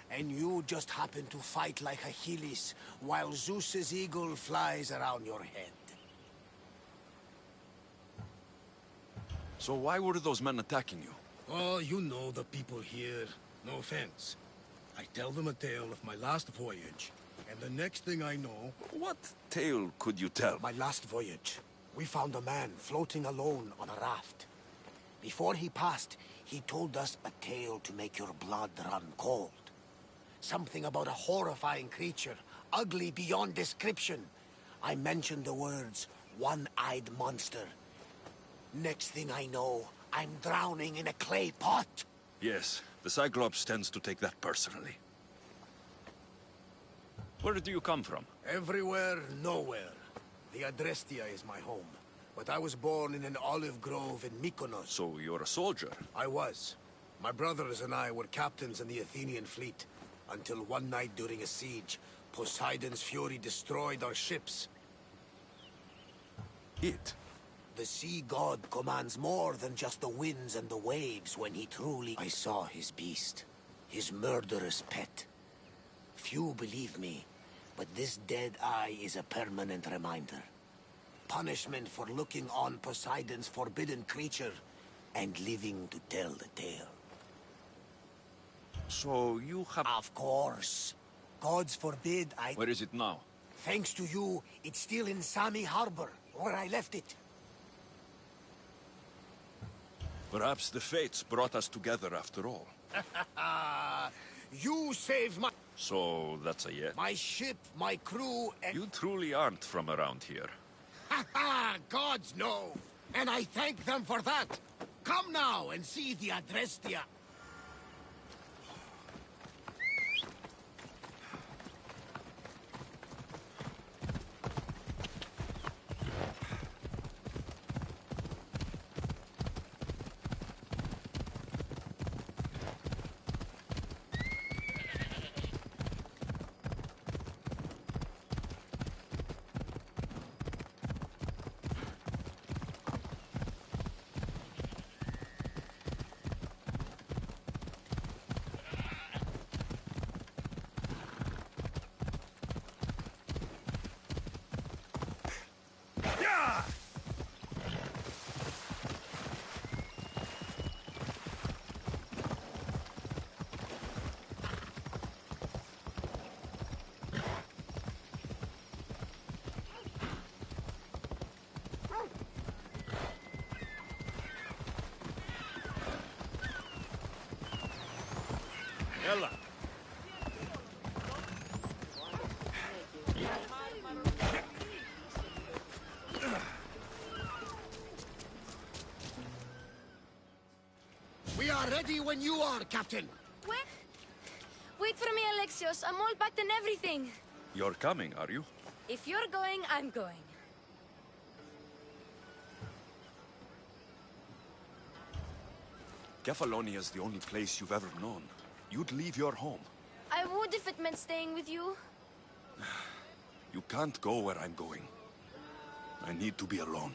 Speaker 1: And you just happen to fight like Achilles, while Zeus's eagle flies around your head.
Speaker 10: So why were those men attacking you?
Speaker 1: Oh, you know the people here. No offense. I tell them a tale of my last voyage, and the next thing I know...
Speaker 10: What tale could you tell?
Speaker 1: My last voyage. We found a man floating alone on a raft. Before he passed, he told us a tale to make your blood run cold. Something about a horrifying creature, ugly beyond description. I mentioned the words, one-eyed monster. Next thing I know, I'm drowning in a clay pot.
Speaker 10: Yes, the Cyclops tends to take that personally. Where do you come from?
Speaker 1: Everywhere, nowhere. The Adrestia is my home. But I was born in an olive grove in Mykonos.
Speaker 10: So you're a soldier?
Speaker 1: I was. My brothers and I were captains in the Athenian fleet. Until one night during a siege, Poseidon's fury destroyed our ships.
Speaker 10: It?
Speaker 1: The sea god commands more than just the winds and the waves when he truly... I saw his beast. His murderous pet. Few believe me, but this dead eye is a permanent reminder. Punishment for looking on Poseidon's forbidden creature and living to tell the tale.
Speaker 10: So you have...
Speaker 1: Of course. Gods forbid I...
Speaker 10: Where is it now?
Speaker 1: Thanks to you, it's still in Sami Harbor, where I left it.
Speaker 10: Perhaps the fates brought us together after all.
Speaker 1: You saved my...
Speaker 10: So that's a yes.
Speaker 1: My ship, my crew, and...
Speaker 10: You truly aren't from around here.
Speaker 1: Ha ha! Gods know! And I thank them for that! Come now and see the Adrestia!
Speaker 10: Ella!
Speaker 1: We are ready when you are, Captain.
Speaker 12: Wait for me, Alexios. I'm all packed and everything.
Speaker 11: You're coming, are you?
Speaker 12: If you're going, I'm going.
Speaker 11: Kefalonia is the only place you've ever known. You'd leave your home.
Speaker 12: I would if it meant staying with you.
Speaker 11: You can't go where I'm going. I need to be alone.